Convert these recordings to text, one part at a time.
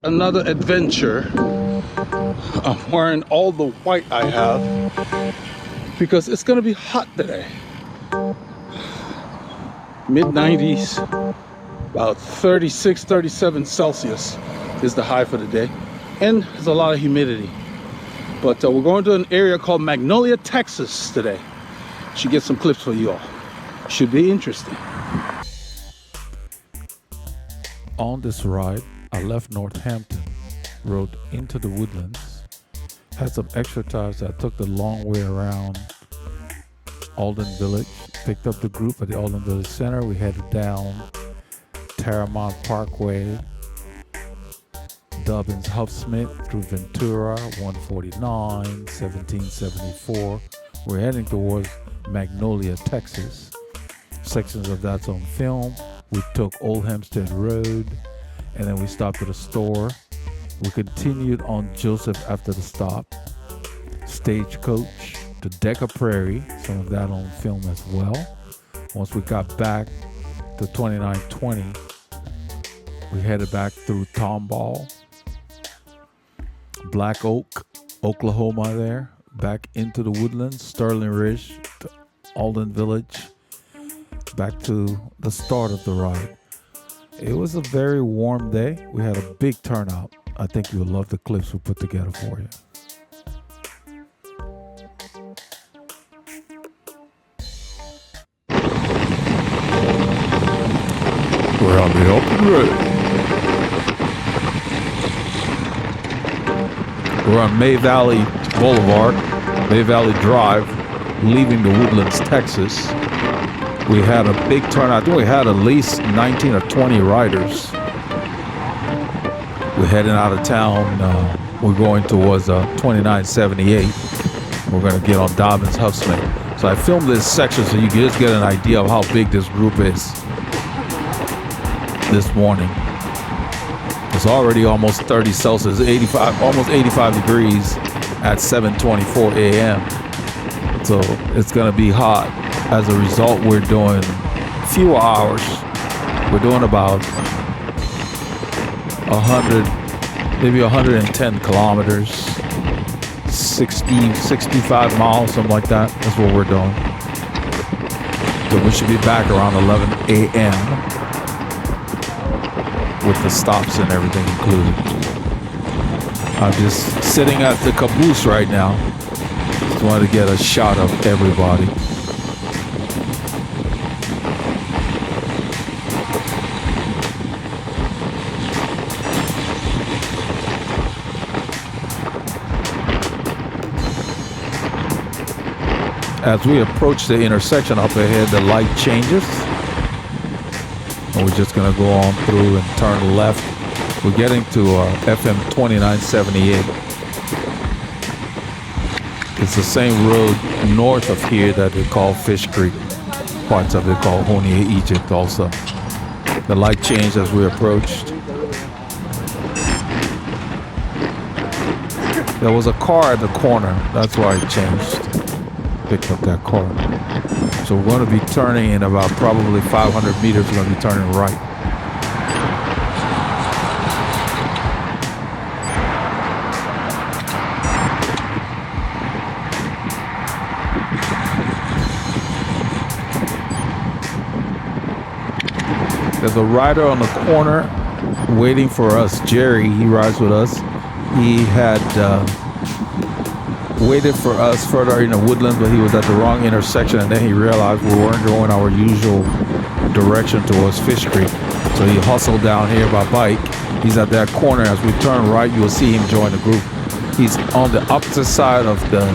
Another adventure. I'm wearing all the white I have because it's gonna be hot today. Mid 90s, about 36, 37 Celsius is the high for the day. And there's a lot of humidity. But we're going to an area called Magnolia, Texas today. Should get some clips for you all. Should be interesting. On this ride, I left Northampton, rode into the Woodlands, had some extra times. I took the long way around Alden Village, picked up the group at the Alden Village Center. We headed down Terramont Parkway, Dobbins Huffsmith through Ventura, 149, 1774. We're heading towards Magnolia, Texas. Sections of that's on film. We took Old Hempstead Road, and then we stopped at a store. We continued on Joseph after the stop. Stagecoach to Decker Prairie, some of that on film as well. Once we got back to 2920, we headed back through Tomball, Black Oak, Oklahoma there, back into the Woodlands, Sterling Ridge, to Alden Village, back to the start of the ride. It was a very warm day. We had a big turnout. I think you'll love the clips we put together for you. We're on the open road. We're on May Valley Boulevard, May Valley Drive, leaving the Woodlands, Texas. We had a big turnout. I think we had at least 19 or 20 riders. We're heading out of town. We're going towards 2978. We're going to get on Dobbins Huffsmith. So I filmed this section so you can just get an idea of how big this group is this morning. It's already almost 30 Celsius, 85, almost 85 degrees at 7:24 a.m. So it's going to be hot. As a result, we're doing fewer hours. We're doing about 100, maybe 110 kilometers, 60, 65 miles, something like that. That's what we're doing. So we should be back around 11 a.m. with the stops and everything included. I'm just sitting at the caboose right now. Just wanted to get a shot of everybody. As we approach the intersection up ahead, the light changes. And we're just going to go on through and turn left. We're getting to FM 2978. It's the same road north of here that they call Fish Creek. Parts of it called Honia, Egypt also. The light changed as we approached. There was a car at the corner. That's why it changed. Picked up that car. So we're going to be turning in about probably 500 meters. We're going to be turning right. There's a rider on the corner waiting for us. Jerry, he rides with us. He had waited for us further in the Woodlands, but he was at the wrong intersection, and then he realized we weren't going our usual direction towards Fish Creek. So he hustled down here by bike. He's at that corner. As we turn right, you'll see him join the group. He's on the opposite side of the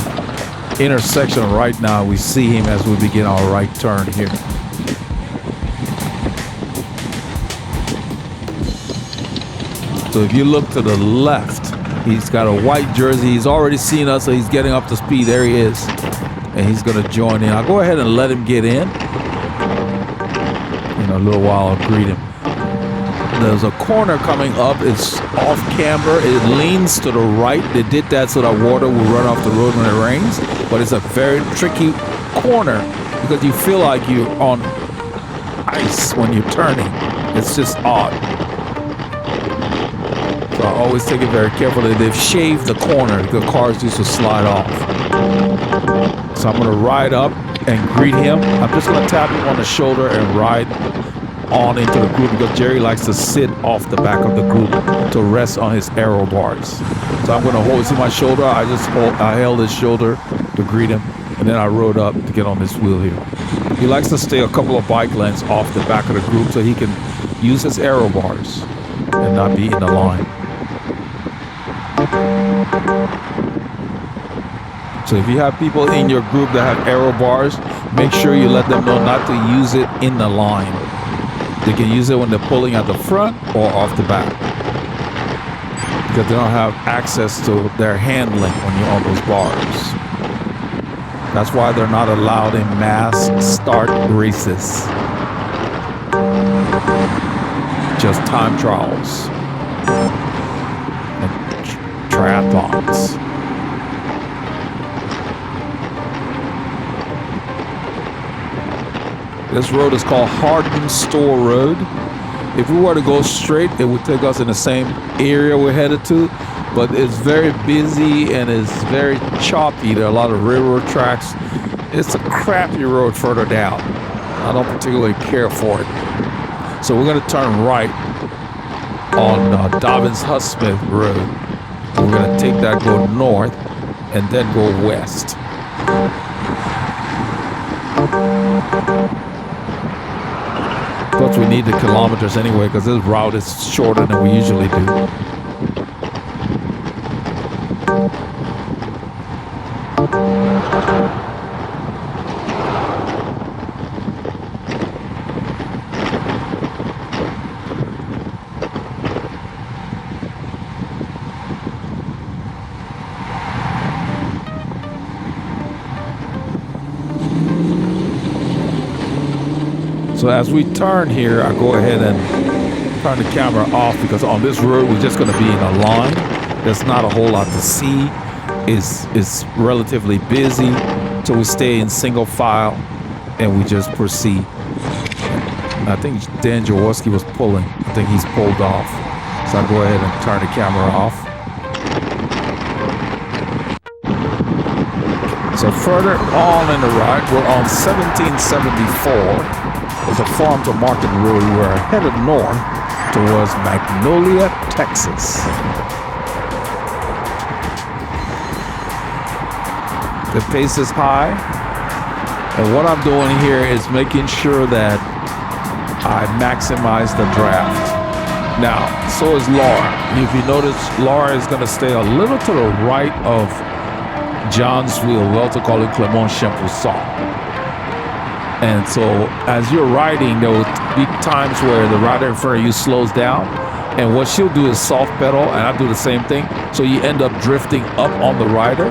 intersection right now. We see him as we begin our right turn here. So if you look to the left, he's got a white jersey. He's already seen us, so he's getting up to speed. There he is. And he's going to join in. I'll go ahead and let him get in. In a little while, I'll greet him. There's a corner coming up. It's off camber. It leans to the right. They did that so that water will run off the road when it rains. But it's a very tricky corner because you feel like you're on ice when you're turning. It's just odd. So So I always take it very carefully. They've shaved the corner. The cars used to slide off. So I'm going to ride up and greet him. I'm just going to tap him on the shoulder and ride on into the group because Jerry likes to sit off the back of the group to rest on his aero bars. So I'm going to hold, see my shoulder? I held his shoulder to greet him, and then I rode up to get on this wheel here. He likes to stay a couple of bike lengths off the back of the group so he can use his aero bars and not be in the line. So if you have people in your group that have aero bars, make sure you let them know not to use it in the line. They can use it when they're pulling at the front or off the back, because they don't have access to their handling when you're on those bars. That's why they're not allowed in mass start races. Just time trials and triathlons. This road is called Hardin Store Road. If we were to go straight, it would take us in the same area we're headed to, but it's very busy and it's very choppy. There are a lot of railroad tracks. It's a crappy road further down. I don't particularly care for it. So we're going to turn right on Dobbins-Husmith Road. We're going to take that, go north, and then go west. Plus we need the kilometers anyway because this route is shorter than we usually do. So as we turn here, I go ahead and turn the camera off because on this road, we're just going to be in a line. There's not a whole lot to see. It's relatively busy. So we stay in single file and we just proceed. I think Dan Jaworski was pulling. I think he's pulled off. So I go ahead and turn the camera off. So further on in the right, we're on 1774. There's a farm to market road. We're headed north towards Magnolia, Texas. The pace is high, and what I'm doing here is making sure that I maximize the draft. Now, so is Laura. If you notice, Laura is going to stay a little to the right of John's wheel. We also call it Clement Champousson. And so as you're riding, there will be times where the rider in front of you slows down. And what she'll do is soft pedal, and I do the same thing. So you end up drifting up on the rider,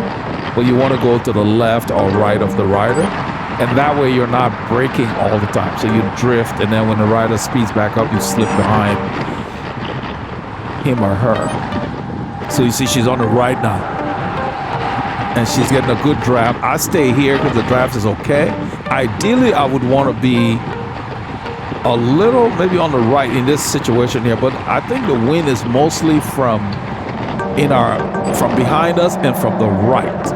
but you want to go to the left or right of the rider. And that way you're not braking all the time. So you drift, and then when the rider speeds back up, you slip behind him or her. So you see she's on the right now. And she's getting a good draft. I stay here because the draft is okay. Ideally, I would want to be a little maybe on the right in this situation here, but I think the wind is mostly from behind us and from the right.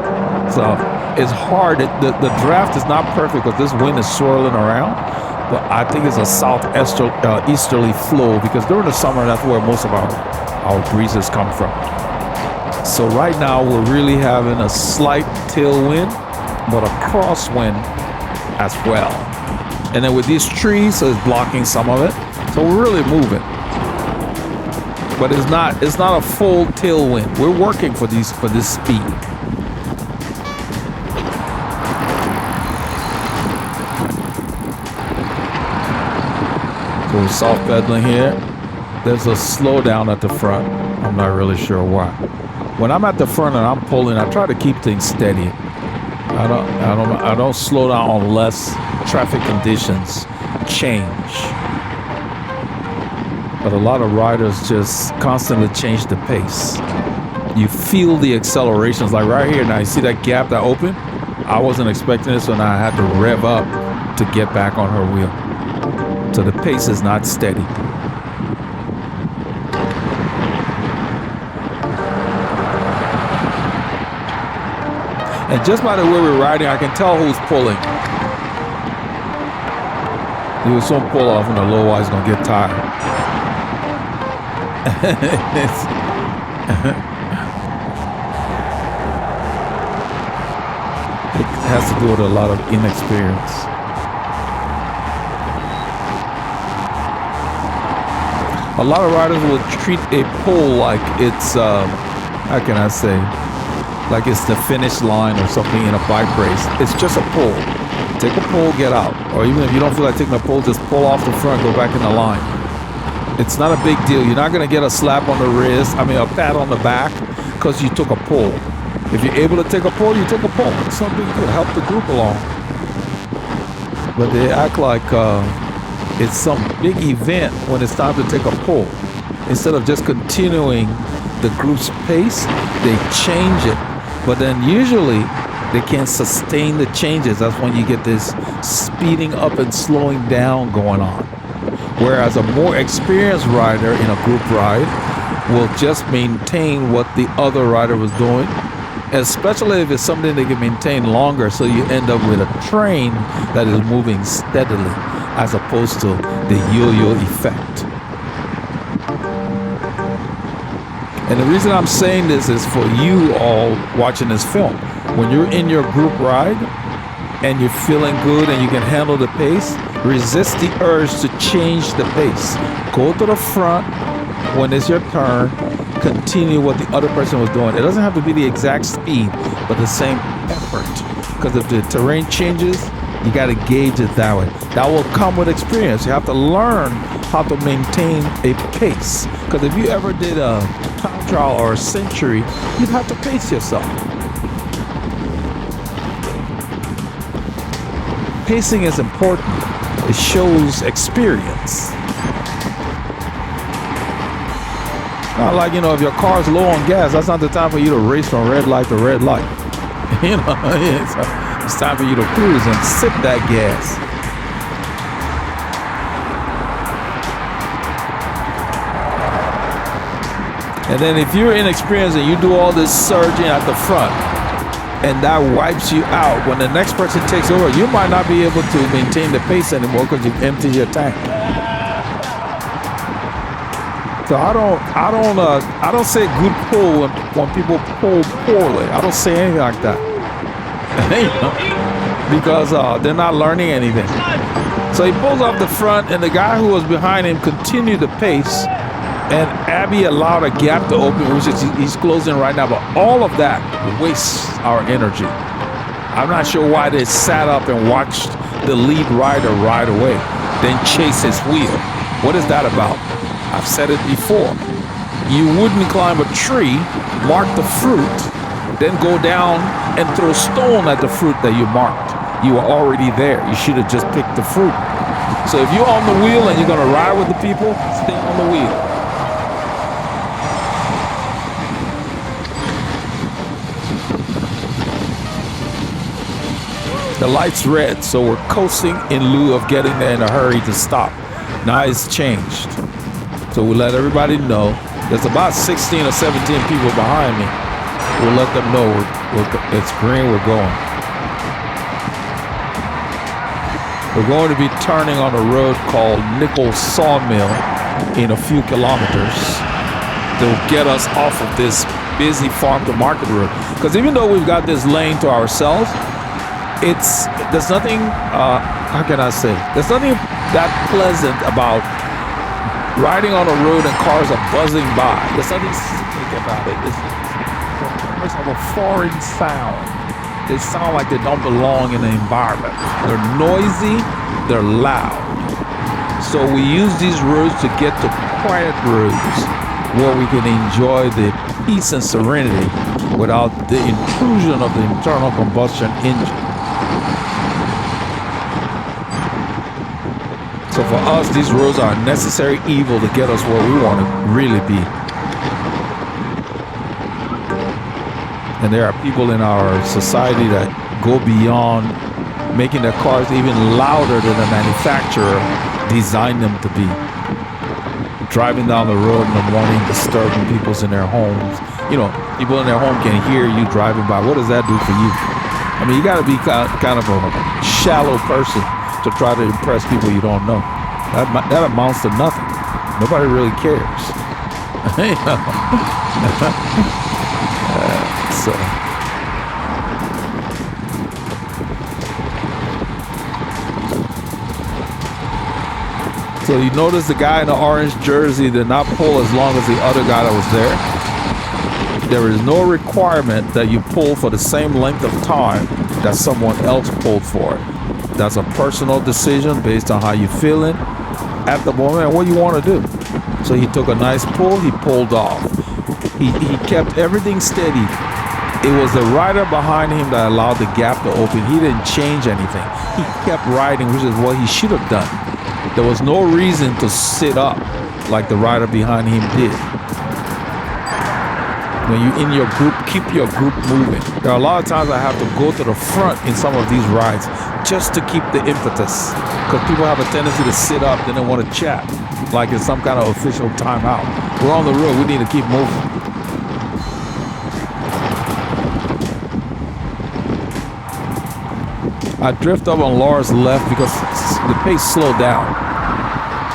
So it's hard. The draft is not perfect because this wind is swirling around, but I think it's a southeasterly flow because during the summer, that's where most of our breezes come from. So right now we're really having a slight tailwind, but a crosswind as well. And then with these trees, so it's blocking some of it. So we're really moving. But it's not a full tailwind. We're working for this speed. So we're soft pedaling here. There's a slowdown at the front. I'm not really sure why. When I'm at the front and I'm pulling, I try to keep things steady. I don't slow down unless traffic conditions change. But a lot of riders just constantly change the pace. You feel the accelerations, like right here. Now you see that gap that opened? I wasn't expecting this, so now I had to rev up to get back on her wheel. So the pace is not steady. And just by the way we're riding, I can tell who's pulling. He was some pull off and the low wise gonna get tired. It has to do with a lot of inexperience. A lot of riders will treat a pull like it's, how can I say, like it's the finish line or something in a bike race. It's just a pull. Take a pull, get out. Or even if you don't feel like taking a pull, just pull off the front, go back in the line. It's not a big deal. You're not going to get a slap on the wrist, a pat on the back, because you took a pull. If you're able to take a pull, you take a pull. It's not big deal. Help the group along. But they act like it's some big event when it's time to take a pull. Instead of just continuing the group's pace, they change it. But then usually they can't sustain the changes. That's when you get this speeding up and slowing down going on. Whereas a more experienced rider in a group ride will just maintain what the other rider was doing, especially if it's something they can maintain longer, so you end up with a train that is moving steadily as opposed to the yo-yo effect. And the reason I'm saying this is for you all watching this film. When you're in your group ride and you're feeling good and you can handle the pace, resist the urge to change the pace. Go to the front when it's your turn. Continue what the other person was doing. It doesn't have to be the exact speed, but the same effort. Because if the terrain changes, you got to gauge it that way. That will come with experience. You have to learn how to maintain a pace. Because if you ever did a time trial or a century, you'd have to pace yourself. Pacing is important. It shows experience. Not like, if your car's low on gas, that's not the time for you to race from red light to red light. It's time for you to cruise and sip that gas. And then if you're inexperienced and you do all this surging at the front, and that wipes you out, when the next person takes over, you might not be able to maintain the pace anymore because you've emptied your tank. So I don't say good pull when people pull poorly. I don't say anything like that. Because they're not learning anything. So he pulls off the front, and the guy who was behind him continued the pace, and Abby allowed a gap to open, which is he's closing right now. But all of that wastes our energy. I'm not sure why they sat up and watched the lead rider ride away, then chase his wheel. What is that about? I've said it before. You wouldn't climb a tree, mark the fruit, then go down and throw a stone at the fruit that you marked. You were already there. You should have just picked the fruit. So if you're on the wheel and you're going to ride with the people, stay on the wheel. The light's red, so we're coasting in lieu of getting there in a hurry to stop. Now it's changed. So we let everybody know. There's about 16 or 17 people behind me. We'll let them know it's green, we're going. We're going to be turning on a road called Nickel Sawmill in a few kilometers. They'll get us off of this busy farm to market road. Because even though we've got this lane to ourselves, there's nothing, how can I say? There's nothing that pleasant about riding on a road and cars are buzzing by. There's nothing scenic about it. It's like a foreign sound. They sound like they don't belong in the environment. They're noisy, they're loud. So we use these roads to get to quiet roads where we can enjoy the peace and serenity without the intrusion of the internal combustion engine. So for us, these roads are a necessary evil to get us where we want to really be. And there are people in our society that go beyond making their cars even louder than the manufacturer designed them to be. Driving down the road in the morning, disturbing people in their homes. People in their home can hear you driving by. What does that do for you? I mean, you got to be kind of a shallow person to try to impress people you don't know. That amounts to nothing. Nobody really cares. So. So you notice the guy in the orange jersey did not pull as long as the other guy that was there. There is no requirement that you pull for the same length of time that someone else pulled for it. That's a personal decision based on how you're feeling at the moment and what you want to do. So he took a nice pull, he pulled off. He kept everything steady. It was the rider behind him that allowed the gap to open. He didn't change anything. He kept riding, which is what he should have done. There was no reason to sit up like the rider behind him did. When you're in your group, keep your group moving. There are a lot of times I have to go to the front in some of these rides just to keep the impetus. Because people have a tendency to sit up, then they want to chat, like it's some kind of official timeout. We're on the road, we need to keep moving. I drift up on Laura's left because the pace slowed down.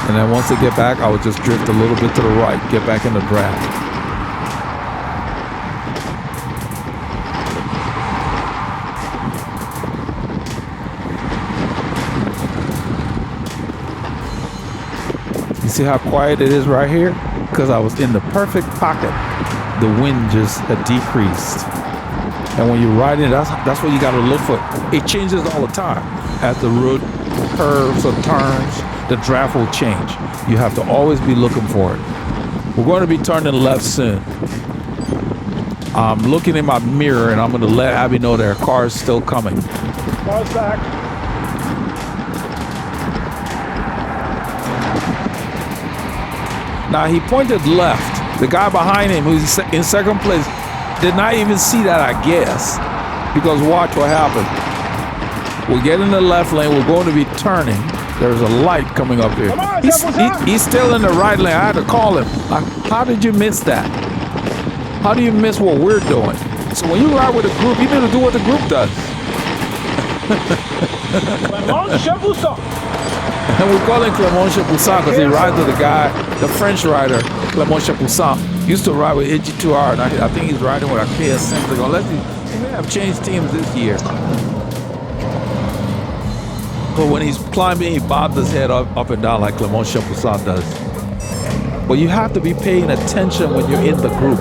And then once I get back, I would just drift a little bit to the right, get back in the draft. You see how quiet it is right here? Because I was in the perfect pocket. The wind just had decreased. And when you're riding, that's what you got to look for. It changes all the time. As the road curves or turns, the draft will change. You have to always be looking for it. We're going to be turning left soon. I'm looking in my mirror and I'm going to let Abby know there are cars still coming. Cars back. Now he pointed left. The guy behind him, who's in second place, did not even see that, I guess. Because watch what happened. We'll get in the left lane. We're going to be turning. There's a light coming up here. He's still in the right lane. I had to call him. How did you miss that? How do you miss what we're doing? So when you ride with a group, you need to do what the group does. And we call him Clément Chapoussin because he rides with the guy, the French rider, Clément Chapoussin. Used to ride with AG2R, and I think he's riding with a KSM. Unless he may have changed teams this year. But when he's climbing, he bobs his head up and down like Clément Chapoussin does. But you have to be paying attention when you're in the group.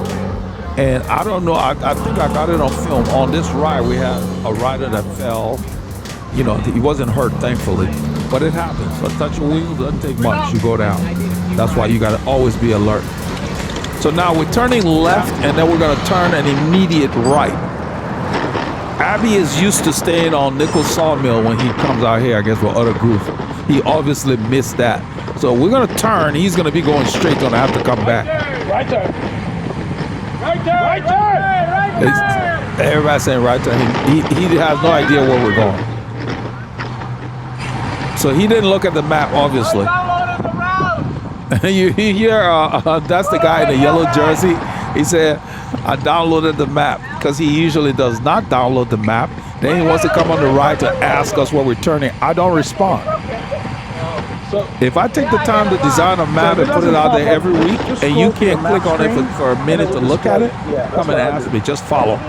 And I don't know, I think I got it on film. On this ride, we had a rider that fell. You know, he wasn't hurt, thankfully. But it happens. A touch of wheel doesn't take much. You go down. That's why you got to always be alert. So now we're turning left, and then we're going to turn an immediate right. Abby is used to staying on Nickel Sawmill when he comes out here, I guess, with other groups. He obviously missed that. So we're going to turn. He's going to be going straight, going to have to come back. Right there. Right there. Right there. Right there. Everybody's saying right there. He has no idea where we're going. So he didn't look at the map, obviously. You hear, that's the guy in the yellow jersey. He said, I downloaded the map because he usually does not download the map. Then he wants to come on the ride to ask us where we're turning. I don't respond. If I take the time to design a map and put it out there every week and you can't click on it for a minute to look at it, come and ask me. Just follow.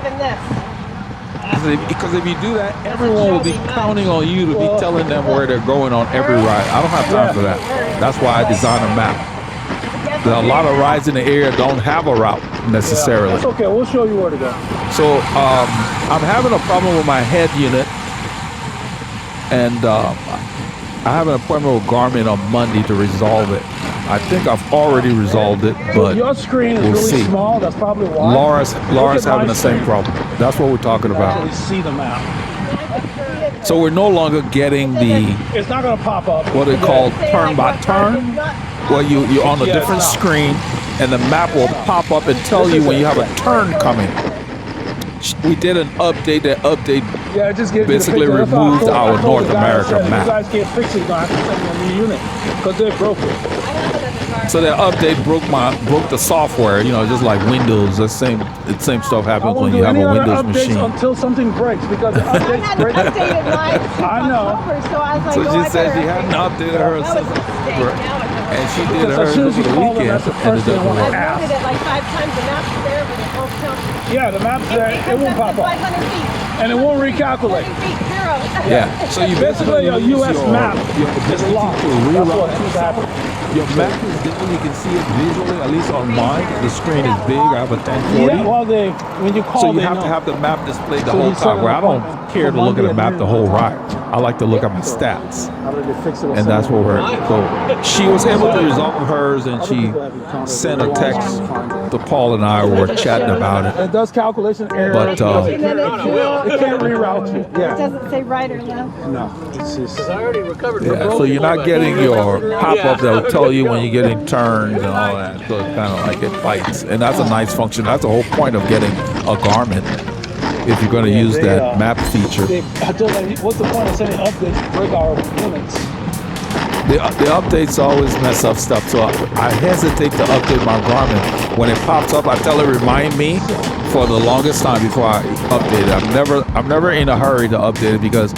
Because if you do that, everyone will be counting on you to be telling them where they're going on every ride. I don't have time for that. That's why I design a map. There are a lot of rides in the area don't have a route necessarily. That's okay. We'll show you where to go. So I'm having a problem with my head unit, and I have an appointment with Garmin on Monday to resolve it. I think I've already resolved it, but your screen is really small. That's probably why. Laura's having the same problem. That's what we're talking about. Actually see the map. So we're no longer getting the, It's not going to pop up. what they call turn by turn, where you're on a different screen and the map will pop up and tell you when you have a turn coming. we did an update. That update Yeah, I just gave basically you the picture. That's why I removed told- our I told North the guy, I America said, map. You guys can't fix it, you're gonna have to send me a new unit because they're broken. So that update broke the software. You know, just like Windows. The same stuff I happens won't when do you have any a other Windows updates machine. until something breaks because the I updates had break. updated mine since I know. October, so I was like, So oh, she I said better she hadn't updated her That was a system, mistake. Now it doesn't and she work. did Because hers as soon as over you the call them, weekend, that's the and first it thing doesn't I want work. to I ask. loaded it like 5 times, the map's there, but it won't tell me. Yeah, the map's there, it comes won't up pop to up. 500 feet. And it won't recalculate. 40 feet, zero. Yeah. So you Basically, a use US your, map your is ability locked. to That's reroute what keeps yourself. happening. Your map is there. You can see it visually. At least on mine, the screen is big. I have a 1040. Yeah, well, when you call, So you they have know. to have the map displayed the So whole you set time. an Where I don't appointment care for to look at Monday the map at the noon. whole ride. I like to look at my stats. How did they fix it? And that's what we're. So she was able to resolve hers, and she sent a text to Paul and I. Were chatting about it. It does calculation errors. But, because it And then can't, it can't reroute you. It Yeah. doesn't say right or left. No, it's just. Yeah, so you're not getting your pop-up that will tell you when you're getting turned and all that. So it's kind of like it fights, and that's a nice function. That's the whole point of getting a Garmin. If you're going to use that map feature, I told them, what's the point of sending updates to break our limits? the updates always mess up stuff. So I hesitate to update my Garmin. When it pops up, I tell it remind me for the longest time before I update it. I'm never in a hurry to update it because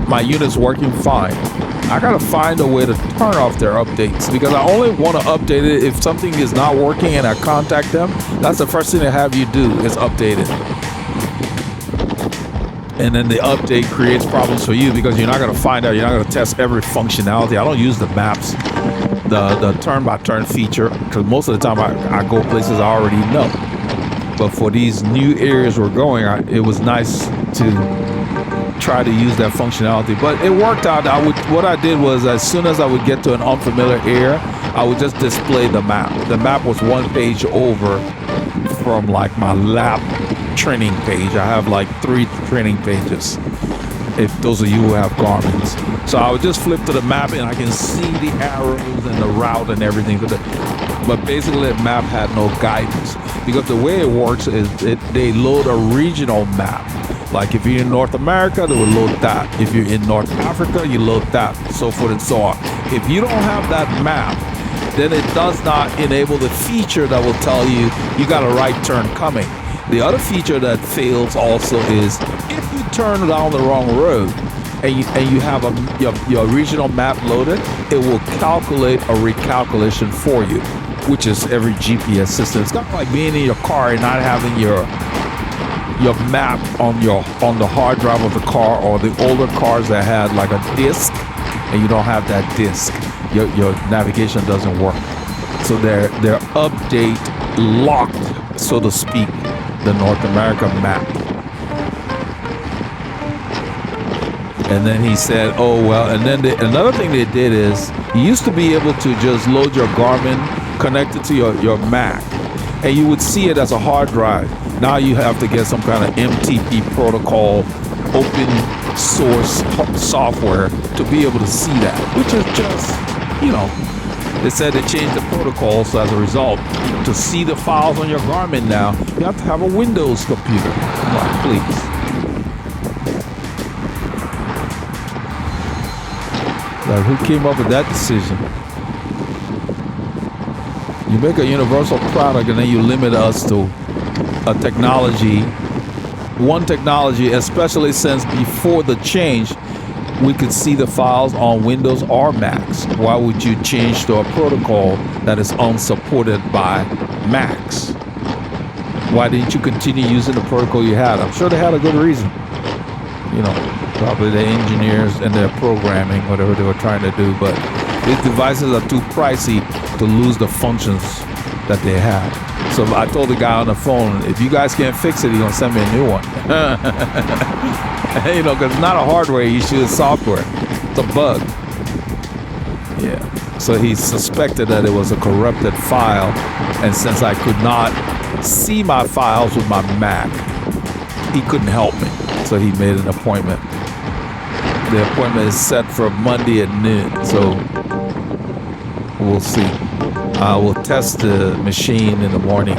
my unit's working fine. I gotta find a way to turn off their updates because I only want to update it if something is not working and I contact them. That's the first thing they have you do is update it. And then the update creates problems for you because you're not gonna find out. You're not gonna test every functionality. I don't use the maps, the turn-by-turn feature because most of the time I go places I already know. But for these new areas we're going, it was nice to try to use that functionality, but it worked out. What I did was as soon as I would get to an unfamiliar area, I would just display the map. The map was one page over from like my lap training page. I have like 3 training pages. If those of you who have Garmin's, so I would just flip to the map and I can see the arrows and the route and everything. But basically, the map had no guidance because the way it works is they load a regional map. Like if you're in North America, they will load that. If you're in North Africa, you load that, so forth and so on. If you don't have that map, then it does not enable the feature that will tell you you got a right turn coming. The other feature that fails also is if you turn down the wrong road and you have your regional map loaded, it will calculate a recalculation for you, which is every GPS system. It's kind of like being in your car and not having your map on the hard drive of the car, or the older cars that had like a disc and you don't have that disc, your navigation doesn't work. So they're update locked, so to speak, the North America map. And then he said, oh well, and then another thing they did is you used to be able to just load your Garmin connected to your Mac and you would see it as a hard drive. Now you have to get some kind of MTP protocol, open source software to be able to see that, which is just, they said they changed the protocol. So as a result, to see the files on your Garmin now, you have to have a Windows computer. Come on, please. Like, who came up with that decision? You make a universal product and then you limit us to a technology, one technology, especially since before the change, we could see the files on Windows or Macs. Why would you change to a protocol that is unsupported by Macs? Why didn't you continue using the protocol you had? I'm sure they had a good reason. Probably the engineers and their programming, whatever they were trying to do. But these devices are too pricey to lose the functions that they have. So I told the guy on the phone, if you guys can't fix it, he's going to send me a new one. Because it's not a hardware issue, it's software. It's a bug. Yeah. So he suspected that it was a corrupted file. And since I could not see my files with my Mac, he couldn't help me. So he made an appointment. The appointment is set for Monday at noon. So we'll see. We'll test the machine in the morning.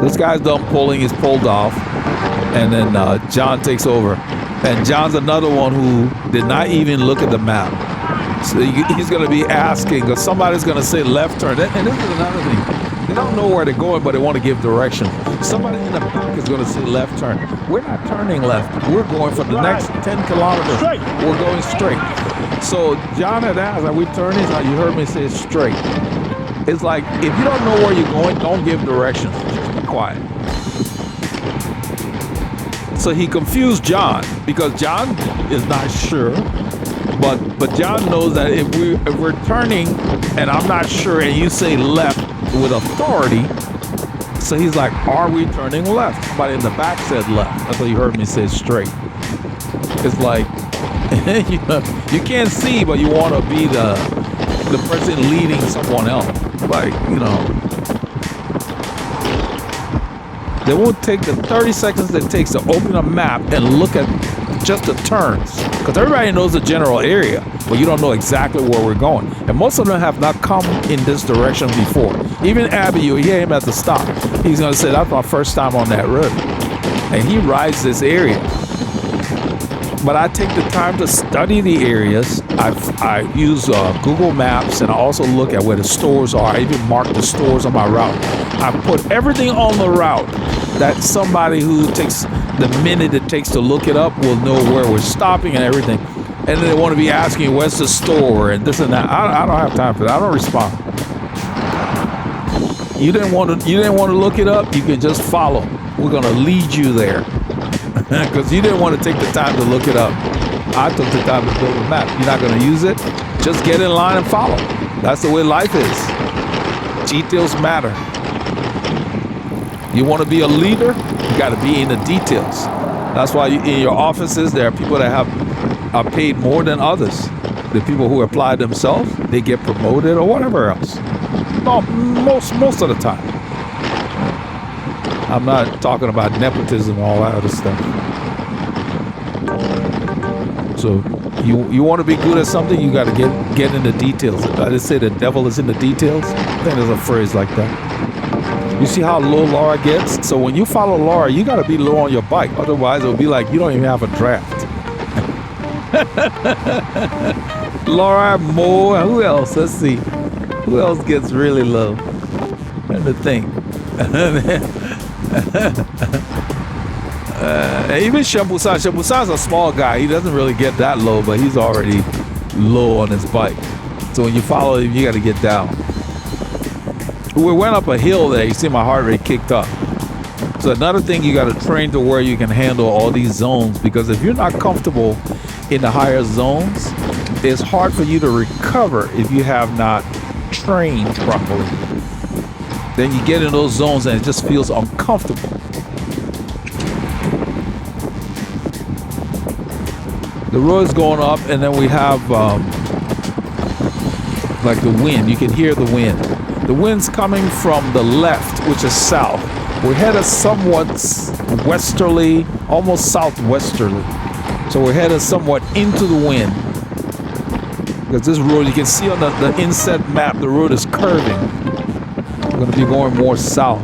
This guy's done pulling. He's pulled off. and then John takes over. And John's another one who did not even look at the map. So he's going to be asking, because somebody's going to say left turn. And this is another thing. They don't know where they're going, but they want to give direction. Somebody in the back is going to say left turn. We're not turning left. We're going for the next 10 kilometers. Straight. We're going straight. So John had asked, are we turning? You heard me say straight. It's like, if you don't know where you're going, don't give directions. Just be quiet. So he confused John because John is not sure, but John knows that if we're turning and I'm not sure and you say left with authority, so he's like, are we turning left? Somebody in the back said left. That's what you heard me say straight. It's like, you can't see, but you want to be the person leading someone else. Like, they won't take the 30 seconds it takes to open a map and look at just the turns. Because everybody knows the general area, but you don't know exactly where we're going. And most of them have not come in this direction before. Even Abby, you hear him at the stop. He's going to say, that's my first time on that road. And he rides this area. But I take the time to study the areas. I use Google Maps, and I also look at where the stores are. I even mark the stores on my route. I put everything on the route that somebody who takes the minute it takes to look it up will know where we're stopping and everything. And then they want to be asking, where's the store and this and that. I don't have time for that. I don't respond. You didn't want to look it up. You can just follow. We're going to lead you there. Because you didn't want to take the time to look it up. I took the time to build a map. You're not going to use it? Just get in line and follow. That's the way life is. Details matter. You want to be a leader? You got to be in the details. That's why in your offices, there are people that are paid more than others. The people who apply themselves, they get promoted or whatever else. No, most of the time. I'm not talking about nepotism and all that other stuff. So you want to be good at something, you got to get in the details. I just say the devil is in the details. I think there's a phrase like that. You see how low Laura gets? So when you follow Laura, you got to be low on your bike. Otherwise, it'll be like you don't even have a draft. Laura, Mo, who else? Let's see. Who else gets really low? Let me think. Even Shambusan. Shambusan's a small guy. He doesn't really get that low, but he's already low on his bike. So when you follow him, you got to get down. We went up a hill there. You see my heart rate kicked up. So another thing, you got to train to where you can handle all these zones, because if you're not comfortable in the higher zones, it's hard for you to recover if you have not trained properly. Then you get in those zones and it just feels uncomfortable. The road's going up, and then we have like the wind. You can hear the wind. The wind's coming from the left, which is south. We're headed somewhat westerly, almost southwesterly. So we're headed somewhat into the wind. Because this road, you can see on the inset map, the road is curving. We're going to be going more south.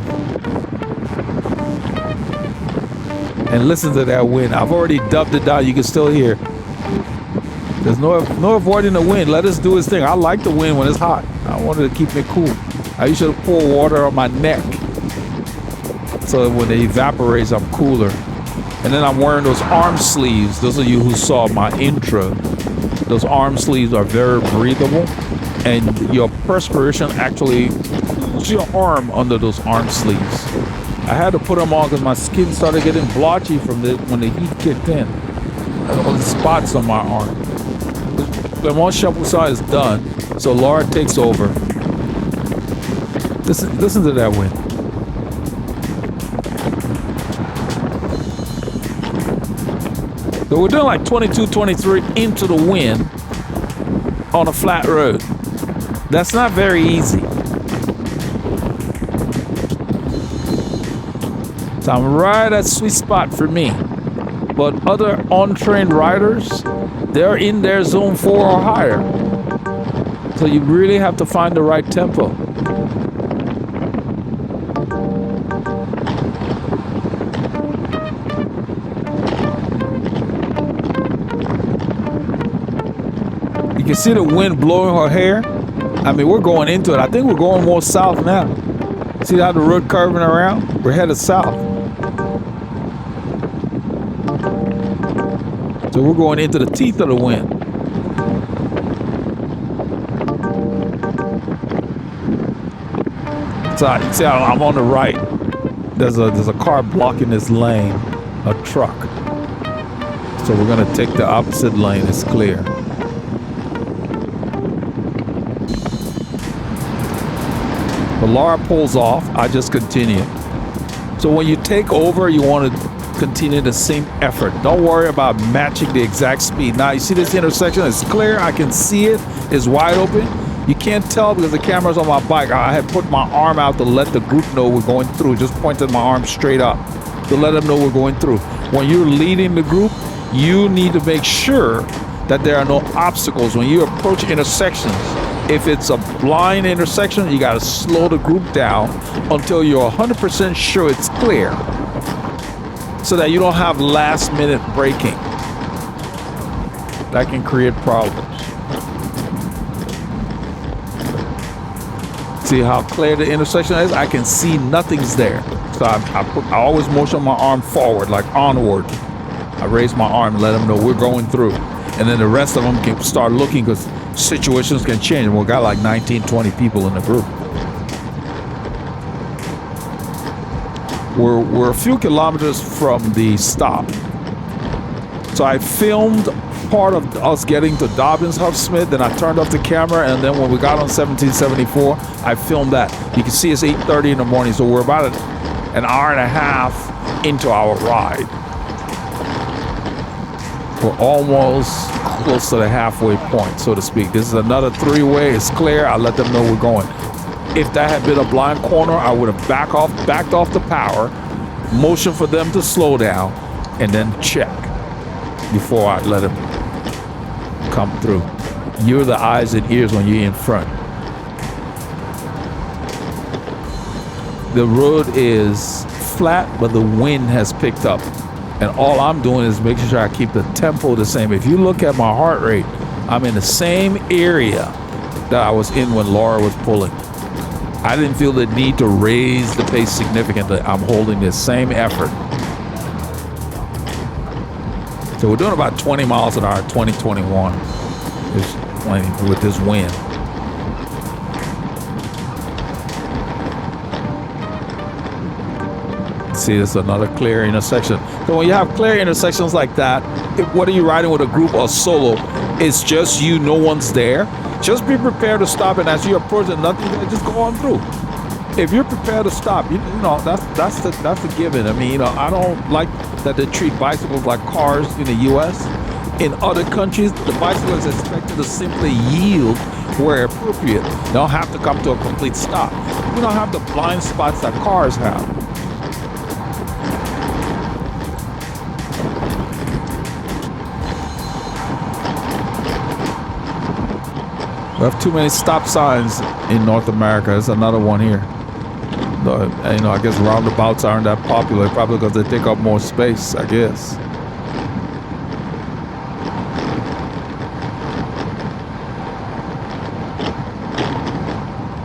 And listen to that wind. I've already dubbed it down. You can still hear. There's no avoiding the wind. Let us do its thing. I like the wind when it's hot. I wanted to keep me cool. I usually pour water on my neck, so when it evaporates, I'm cooler. And then I'm wearing those arm sleeves. Those of you who saw my intro, those arm sleeves are very breathable, and your perspiration actually puts your arm under those arm sleeves. I had to put them on because my skin started getting blotchy from when the heat kicked in. All the spots on my arm. When one Shabusa is done, so Laura takes over. Listen to that wind. So we're doing like 22, 23 into the wind on a flat road. That's not very easy. So I'm right at sweet spot for me. But other untrained riders, they're in their zone 4 or higher. So you really have to find the right tempo. can see the wind blowing her hair. I mean, we're going into it. I think we're going more south now. See how the road curving around? We're headed south. So we're going into the teeth of the wind. So see, I'm on the right. There's a car blocking this lane, a truck. So we're gonna take the opposite lane. It's clear. But Laura pulls off. I just continue. So when you take over, you want to continue the same effort. Don't worry about matching the exact speed. Now you see this intersection, it's clear, I can see it, it's wide open. You can't tell because the camera's on my bike. I had put my arm out to let the group know we're going through. Just pointed my arm straight up to let them know we're going through. When you're leading the group, you need to make sure that there are no obstacles. When you approach intersections, if it's a blind intersection, you got to slow the group down until you're 100% sure it's clear, so that you don't have last minute braking. That can create problems. See how clear the intersection is? I can see nothing's there. So I always motion my arm forward, like onward. I raise my arm and let them know we're going through. And then the rest of them can start looking because situations can change. We got like 19, 20 people in the group. We're a few kilometers from the stop. So I filmed part of us getting to Dobbins Huff Smith, then I turned off the camera, and then when we got on 1774, I filmed that. You can see it's 8:30 in the morning, so we're about an hour and a half into our ride. We're almost close to the halfway point, so to speak. This is another three-way. It's clear. I let them know we're going. If that had been a blind corner, I would have backed off the power, motion for them to slow down, and then check before I let them come through. You're the eyes and ears when you're in front. The road is flat, but the wind has picked up. And all I'm doing is making sure I keep the tempo the same. If you look at my heart rate, I'm in the same area that I was in when Laura was pulling. I didn't feel the need to raise the pace significantly. I'm holding the same effort. So we're doing about 20 miles an hour, 2021 with this wind. See, this is another clear intersection. So when you have clear intersections like that, whether you're riding with a group or solo, it's just you, no one's there. Just be prepared to stop, and as you approach it, nothing, just go on through. If you're prepared to stop, you know that's the given. I mean, I don't like that they treat bicycles like cars in the U.S. In other countries, the bicycle is expected to simply yield where appropriate. They don't have to come to a complete stop. You don't have the blind spots that cars have. We have too many stop signs in North America. There's another one here. I guess roundabouts aren't that popular, probably because they take up more space, I guess.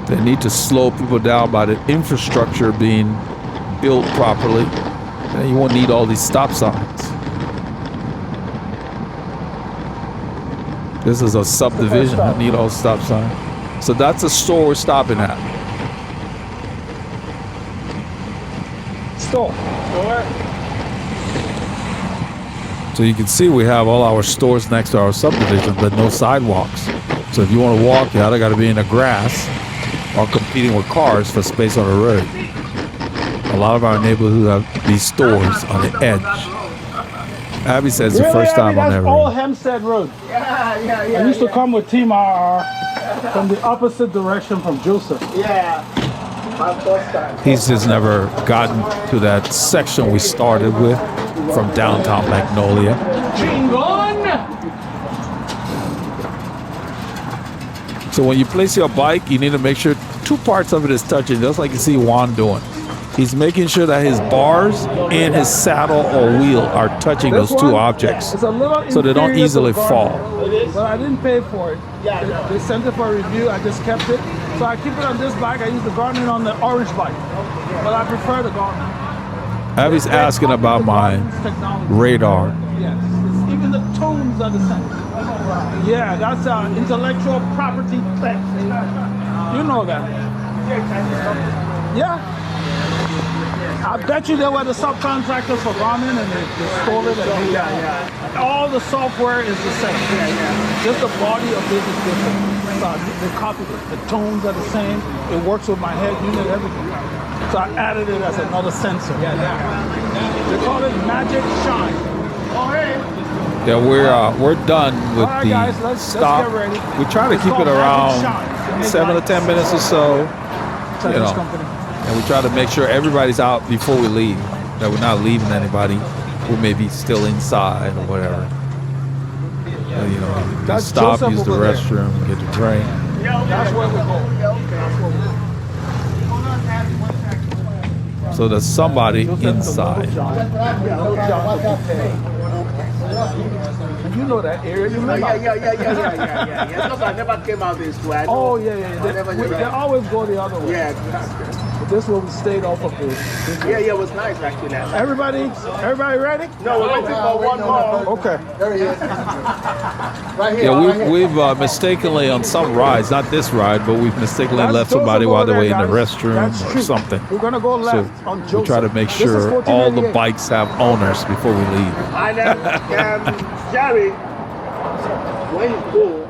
They need to slow people down by the infrastructure being built properly. And you won't need all these stop signs. This is a subdivision. I need all stop signs. So that's a store we're stopping at. Store. So you can see we have all our stores next to our subdivision, but no sidewalks. So if you want to walk, you either got to be in the grass or competing with cars for space on the road. A lot of our neighborhoods have these stores on the edge. Abby says it's the first time on that road. Old Hempstead Road. Yeah. I used to come with Team RR from the opposite direction from Joseph. Yeah. He's just never gotten to that section we started with from downtown Magnolia. So when you place your bike, you need to make sure two parts of it is touching, just like you see Juan doing. He's making sure that his bars and his saddle or wheel are touching those two objects, It's a little so they don't inferior to easily the fall. Garmin, but I didn't pay for it. They sent it for a review. I just kept it. So I keep it on this bike. I use the Garmin on the orange bike, but I prefer the Garmin. Abby's asking about my Technology. radar. Yes, even the tones are the same. Yeah, that's intellectual property theft. You know that. Yeah. I bet you they were the subcontractors for Garmin and they stole it. And all the software is the same. Just the body of this is different. So they copied it. The tones are the same. It works with my head unit, everything. So I added it as another sensor. They call it Magic Shine. Oh, hey. Yeah, we're done with All right, the guys, let's stop. get ready. We try to It's keep it called Magic around Shine. 7 to 10 minutes or so, Chinese company. and we try to make sure everybody's out before we leave. That we're not leaving anybody who may be still inside or whatever. You know, That's stop, Joseph use the over there. restroom, get the drink. That's where we go. That's where we go. So there's somebody inside. You know that area. You remember? Yeah. Because I never came out this way. Oh, yeah. They always go the other way. Yeah, But this is where we stayed off of this. it was nice actually. Everybody ready? No, we're waiting for one more. Okay. There he is. Right here. Yeah, we've mistakenly on some rides, not this ride, but we've mistakenly That's left somebody Joseph while over they were in there, the guys. restroom That's or true. something. We're gonna go So left on Joseph. we try to make This is sure all the 1488. bikes have owners before we leave. And Jerry, when you go,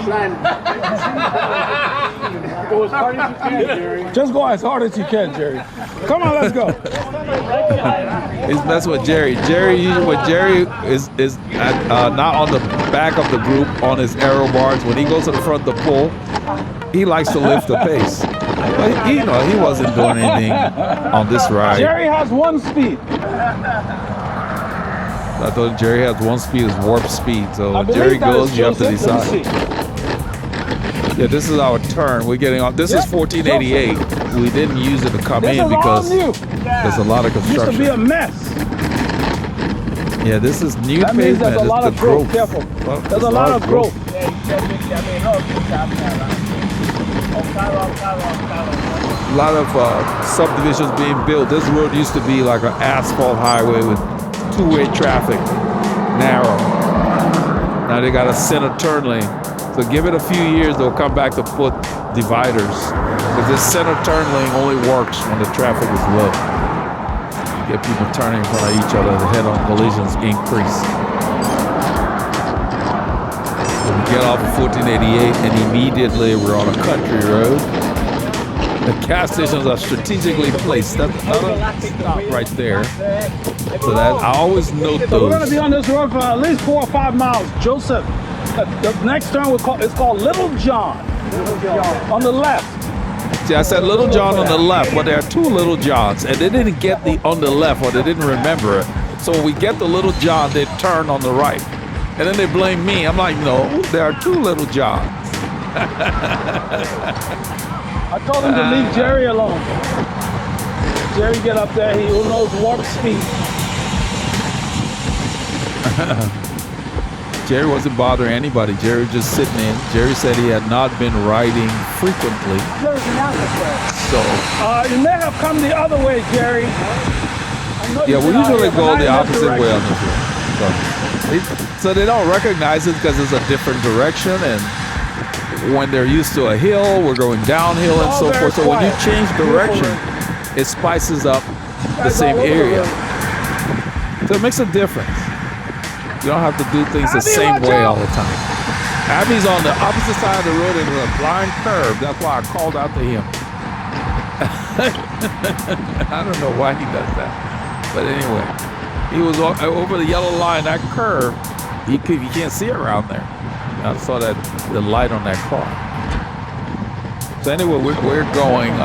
try and go as hard as you can, Jerry. Just go as hard as you can, Jerry. Come on, let's go. He's messing with Jerry. When Jerry is not on the back of the group on his aero bars, when he goes to the front of the pool, he likes to lift the pace. But he wasn't doing anything on this ride. Jerry has one speed. I thought Jerry has one speed, is warp speed. So I when believe Jerry that goes, is you have to Joseph. Let me decide. see. Yeah, this is our turn. We're getting on. This is 1488. We didn't use it to come This in is all because new. there's a lot of Used to be construction. a mess. Yeah, this is new That means pavement. there's a lot It's of the growth. Careful. Well, There's a lot of growth. A lot of subdivisions being built. This road used to be like an asphalt highway with two-way traffic, narrow. Now they got a center turn lane. So give it a few years, they'll come back to put dividers. Because this center turn lane only works when the traffic is low. Get people turning in front of each other, the head-on collisions increase. So we get off of 1488 and immediately we're on a country road. The gas stations are strategically placed. That's another stop right there. So that I always note So we're going to those. be on this road for at least 4 or 5 miles. Joseph, the next turn is called Little John. On the left. See, I said Little John on the left, but there are two Little Johns, and they didn't get the on the left, or they didn't remember it. So when we get the Little John, they turn on the right, and then they blame me. I'm like, no, there are two Little Johns. I told him to leave Jerry alone. Jerry get up there, he who knows warp speed. Jerry wasn't bothering anybody. Jerry was just sitting in. Jerry said he had not been riding frequently. So You may have come the other way, Jerry. yeah, we usually go the opposite way on this road. So they don't recognize it because it's a different direction, and when they're used to a hill, we're going downhill and so forth. So when you change direction, it spices up the same area. So it makes a difference. You don't have to do things the same way all the time. Abby's on the opposite side of the road into a blind curve. That's why I called out to him. I don't know why he does that. But anyway, he was over the yellow line, that curve. You can't see around there. I saw that the light on that car. So anyway, we're going.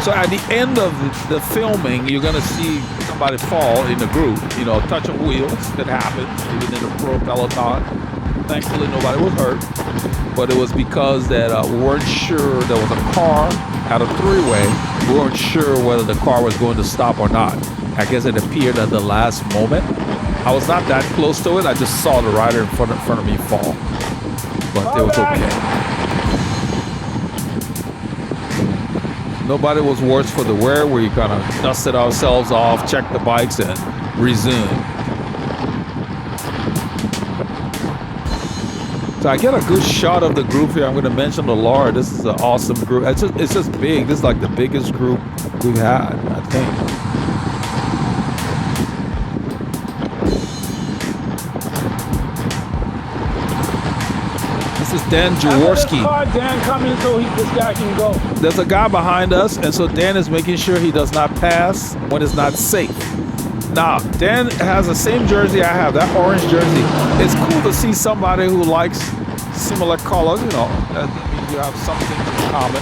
So at the end of the filming, you're gonna see somebody fall in the group. You know, touch of wheels. It happens even in the pro peloton. Thankfully, nobody was hurt. But it was because that we weren't sure there was a car at a three-way We weren't sure whether the car was going to stop or not. I guess it appeared at the last moment. I was not that close to it. I just saw the rider in front of me fall. But it was okay. Nobody was worse for the wear. We kind of dusted ourselves off, checked the bikes, and resumed. So I get a good shot of the group here. I'm going to mention the Laura. This is an awesome group. It's just big. This is like the biggest group we've had, I think. This is Dan Jaworski. Dan coming so this guy can go. There's a guy behind us, and so Dan is making sure he does not pass when it's not safe. Now, Dan has the same jersey I have, that orange jersey. It's cool to see somebody who likes similar colors, you know. That means you have something in common.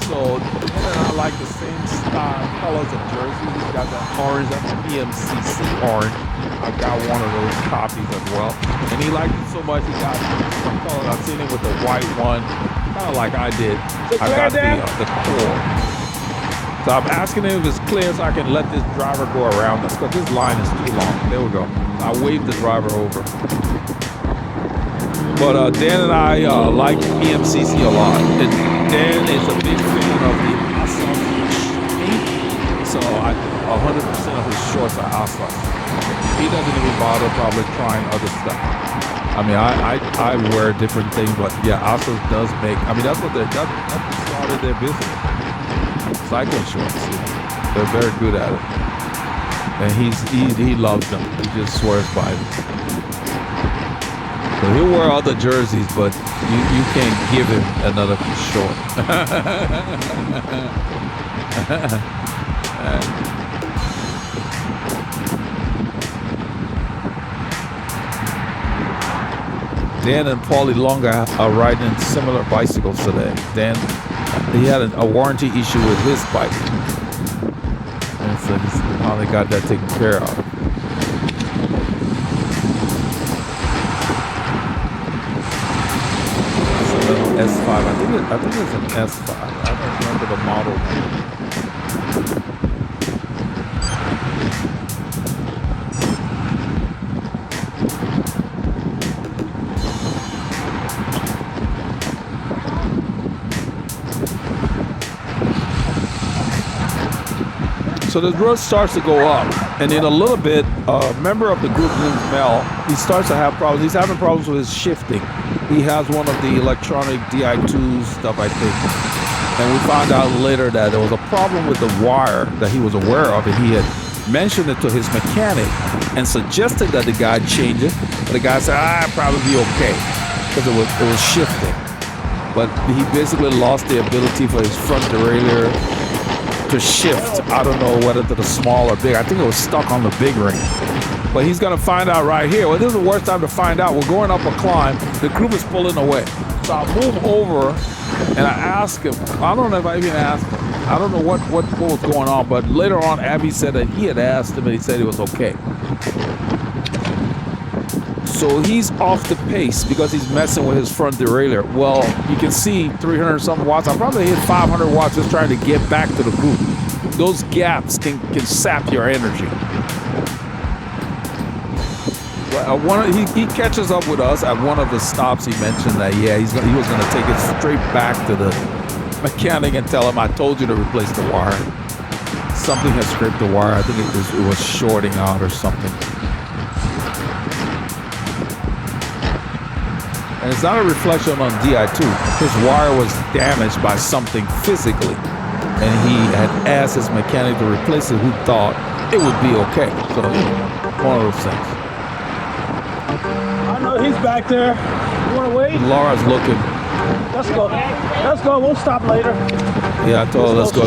So, Dan and I like the same style, colors of jersey. He's got that orange, that's PMCC orange. I got one of those copies as well. And he liked it so much, he got some colors. I've seen him with the white one, kind of like I did. I got the core. So I'm asking him if it's clear so I can let this driver go around us, because this line is too long. There we go. I waved the driver over. But Dan and I like PMCC a lot. And Dan is a big fan of the Assos paint. So 100% of his shorts are Assos. He doesn't even bother probably trying other stuff. I mean, I wear different things, but yeah, Assos does make, I mean, that's what that's started their business. Cycling shorts. They're very good at it. And he loves them. He just swears by them. So he'll wear other jerseys, but you can't give him another short. Dan and Paulie Longa are riding similar bicycles today. Dan, he had a warranty issue with his bike, and so he's finally got that taken care of. It's a little S5. I think it's an S5. I don't remember the model. So the road starts to go up, and in a little bit, a member of the group named Mel, he starts to have problems. He's having problems with his shifting. He has one of the electronic Di2 stuff, I think. And we found out later that there was a problem with the wire that he was aware of, and he had mentioned it to his mechanic and suggested that the guy change it. But the guy said, it'll probably be okay, because it was shifting. But he basically lost the ability for his front derailleur to shift. I don't know whether to the small or big. I think it was stuck on the big ring. But he's gonna find out right here. Well, this is the worst time to find out. We're going up a climb. The group is pulling away. So I move over and I ask him. I don't know if I even asked him. I don't know what was going on, but later on Abby said that he had asked him and he said it was okay. So he's off the pace because he's messing with his front derailleur. Well, you can see 300 something watts. I probably hit 500 watts just trying to get back to the group. Those gaps can sap your energy. Well, he catches up with us at one of the stops. He mentioned that he was going to take it straight back to the mechanic and tell him, I told you to replace the wire. Something had scraped the wire. I think it was shorting out or something. And it's not a reflection on Di2. His wire was damaged by something physically. And he had asked his mechanic to replace it, who thought it would be okay. So, one of those things. I know he's back there. You want to wait? Laura's looking. Let's go. Let's go. We'll stop later. Yeah, I told her let's go.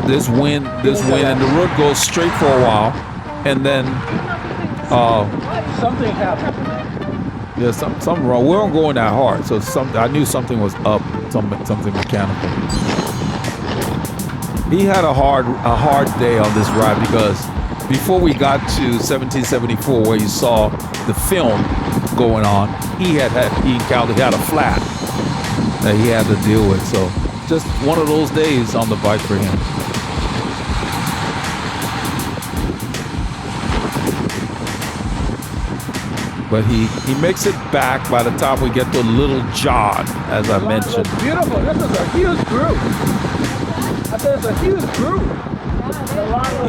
This wind, and the road goes straight for a while. And then... something happened. Yeah, something wrong. We weren't going that hard, so I knew something was up, something mechanical. He had a hard day on this ride because before we got to 1774, where you saw the film going on, he had a flat that he had to deal with. So just one of those days on the bike for him. But he makes it back by the time we get to Little John, as I mentioned. Beautiful. This is a huge group. I said it's a huge group.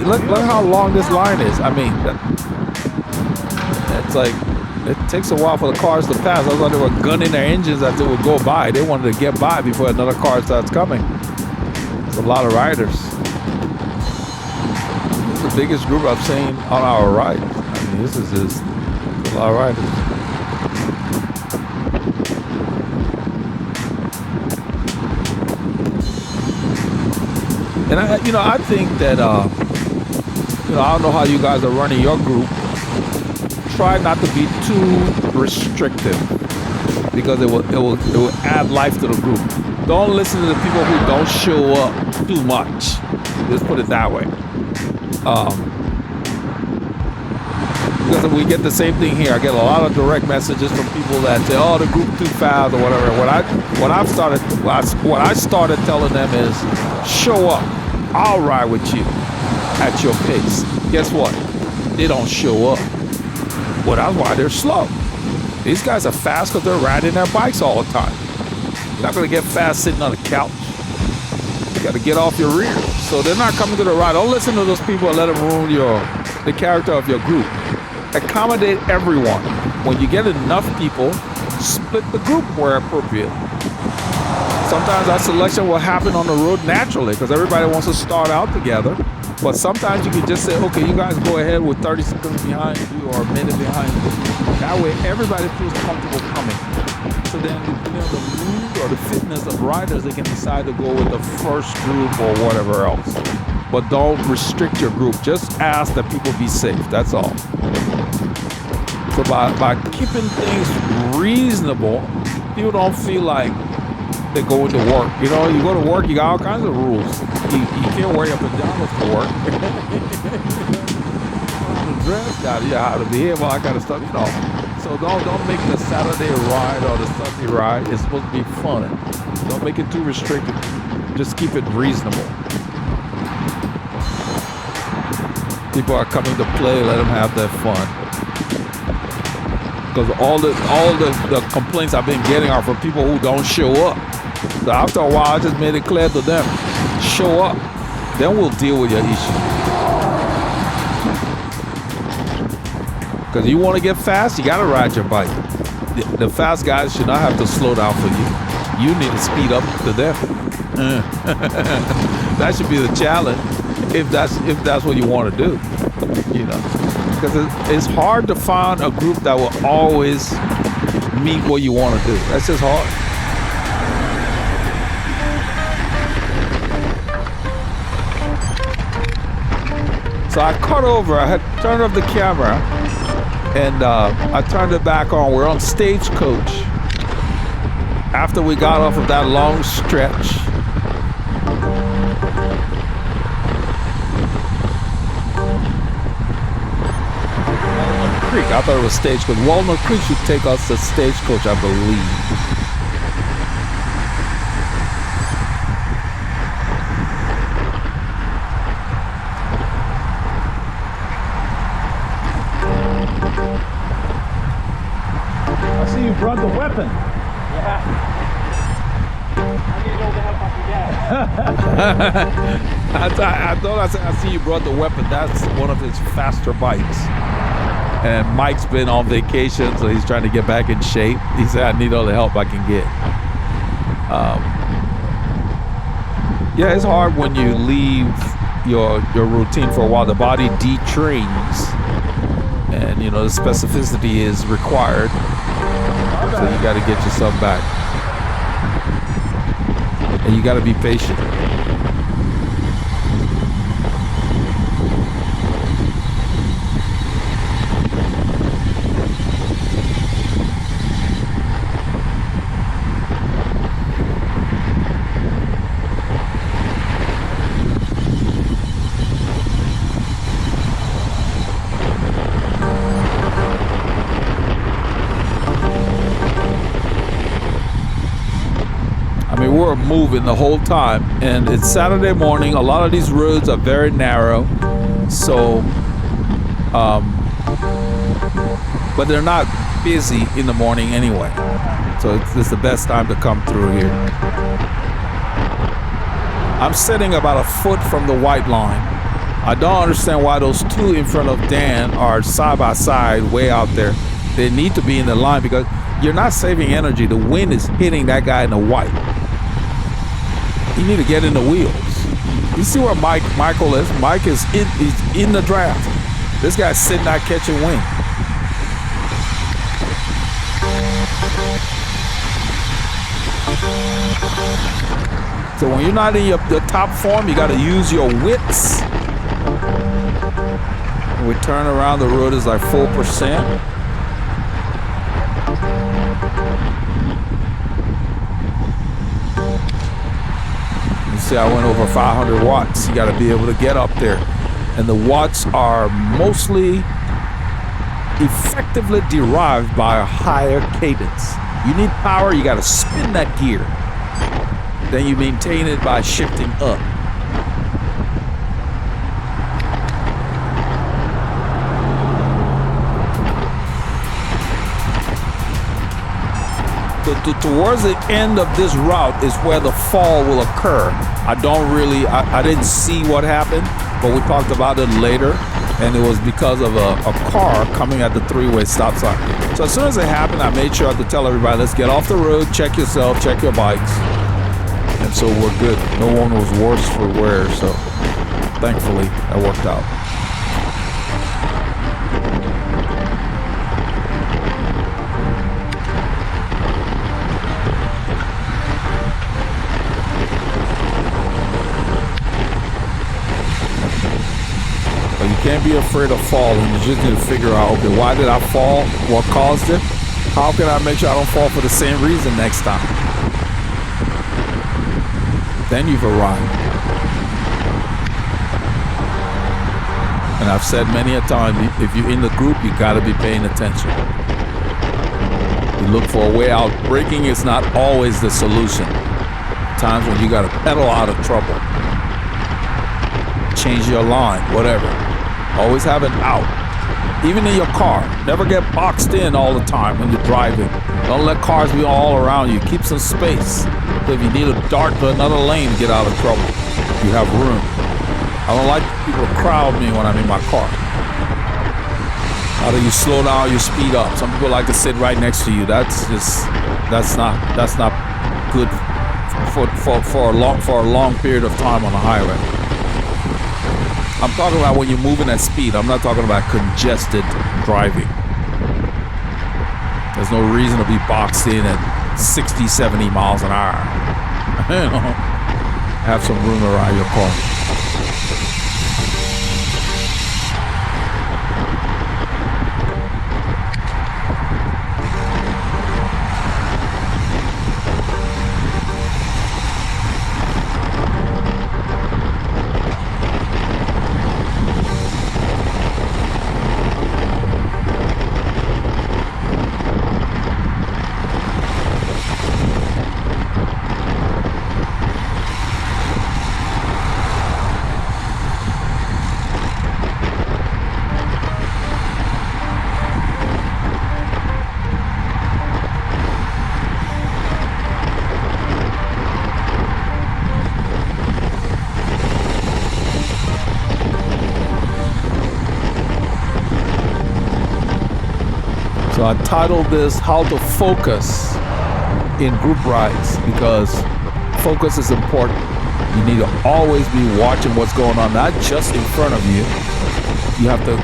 Look how long this line is. I mean, it's like, it takes a while for the cars to pass. I thought they were gunning their engines that they would go by. They wanted to get by before another car starts coming. It's a lot of riders. This is the biggest group I've seen on our ride. I mean, this is just a lot of riders. And I think that, I don't know how you guys are running your group. Try not to be too restrictive because it will add life to the group. Don't listen to the people who don't show up too much. Let's put it that way. Because we get the same thing here. I get a lot of direct messages from people that say, "Oh, the group too fast" or whatever. What I started telling them is, show up. I'll ride with you at your pace. Guess what? They don't show up. Well, that's why they're slow. These guys are fast because they're riding their bikes all the time. You're not going to get fast sitting on a couch. You got to get off your rear. So they're not coming to the ride. Don't listen to those people and let them ruin the character of your group. Accommodate everyone. When you get enough people, split the group where appropriate. Sometimes that selection will happen on the road naturally because everybody wants to start out together. But sometimes you can just say, okay, you guys go ahead with 30 seconds behind you or a minute behind you. That way everybody feels comfortable coming. So then depending on the mood or the fitness of riders, they can decide to go with the first group or whatever else. But don't restrict your group. Just ask that people be safe. That's all. So by keeping things reasonable, people don't feel like they're going to work. You go to work, you got all kinds of rules. You can't wear your pajamas to work. The dress got how to behave, all that kind of stuff, So don't make the Saturday ride or the Sunday ride. It's supposed to be fun. Don't make it too restricted. Just keep it reasonable. People are coming to play, let them have their fun. Because all the complaints I've been getting are from people who don't show up. So after a while, I just made it clear to them, show up, then we'll deal with your issue. Because you want to get fast, you got to ride your bike. The fast guys should not have to slow down for you. You need to speed up to them. That should be the challenge, if that's what you want to do. Because it's hard to find a group that will always meet what you want to do. That's just hard. So I cut over, I had turned off the camera, and I turned it back on. We're on Stagecoach. After we got off of that long stretch. Creek. I thought it was Stagecoach. Walnut Creek should take us to Stagecoach, I believe. I see you brought the weapon. Yeah. I need all the help I can get. I thought I said, I see you brought the weapon. That's one of his faster bikes. And Mike's been on vacation, so he's trying to get back in shape. He said, I need all the help I can get. Yeah, it's hard when you leave your routine for a while. The body detrains. And, the specificity is required. So you got to get yourself back. And you got to be patient. We're moving the whole time, and it's Saturday morning. A lot of these roads are very narrow, so but they're not busy in the morning anyway. So it's the best time to come through here. I'm sitting about a foot from the white line. I don't understand why those two in front of Dan are side by side way out there. They need to be in the line because you're not saving energy. The wind is hitting that guy in the white. You need to get in the wheels. You see where Michael is? Mike is in the draft. This guy's sitting out catching wind. So when you're not in your top form, you got to use your wits. When we turn around, the road is like 4%. See, I went over 500 watts. You got to be able to get up there. And the watts are mostly effectively derived by a higher cadence. You need power, you got to spin that gear. Then you maintain it by shifting up. Towards the end of this route is where the fall will occur. I didn't see what happened, but we talked about it later, and it was because of a car coming at the three-way stop sign. So as soon as it happened, I made sure to tell everybody, let's get off the road, check yourself, check your bikes. And so we're good. No one was worse for wear, so thankfully that worked out. Can't be afraid of falling. You just need to figure out, okay, why did I fall? What caused it? How can I make sure I don't fall for the same reason next time? Then you've arrived. And I've said many a time, if you're in the group, you got to be paying attention. You look for a way out. Braking is not always the solution. Times when you got to pedal out of trouble. Change your line, whatever. Always have an out. Even in your car. Never get boxed in all the time when you're driving. Don't let cars be all around you. Keep some space. So if you need to dart to another lane to get out of trouble, you have room. I don't like people to crowd me when I'm in my car. Either you slow down or you speed up. Some people like to sit right next to you. That's not good for a long period of time on the highway. I'm talking about when you're moving at speed. I'm not talking about congested driving. There's no reason to be boxed in at 60, 70 miles an hour. You know, have some room around your car. So I titled this How to Focus in Group Rides, because focus is important. You need to always be watching what's going on, not just in front of you. You have to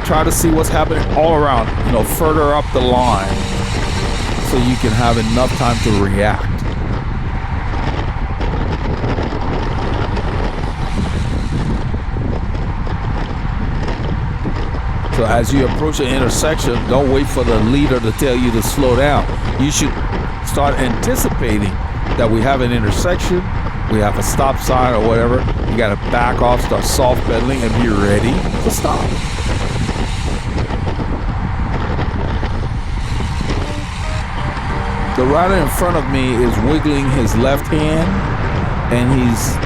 try to see what's happening all around, further up the line, so you can have enough time to react. So as you approach an intersection, don't wait for the leader to tell you to slow down. You should start anticipating that we have an intersection, we have a stop sign or whatever. You got to back off, start soft pedaling, and be ready to stop. The rider in front of me is wiggling his left hand, and he's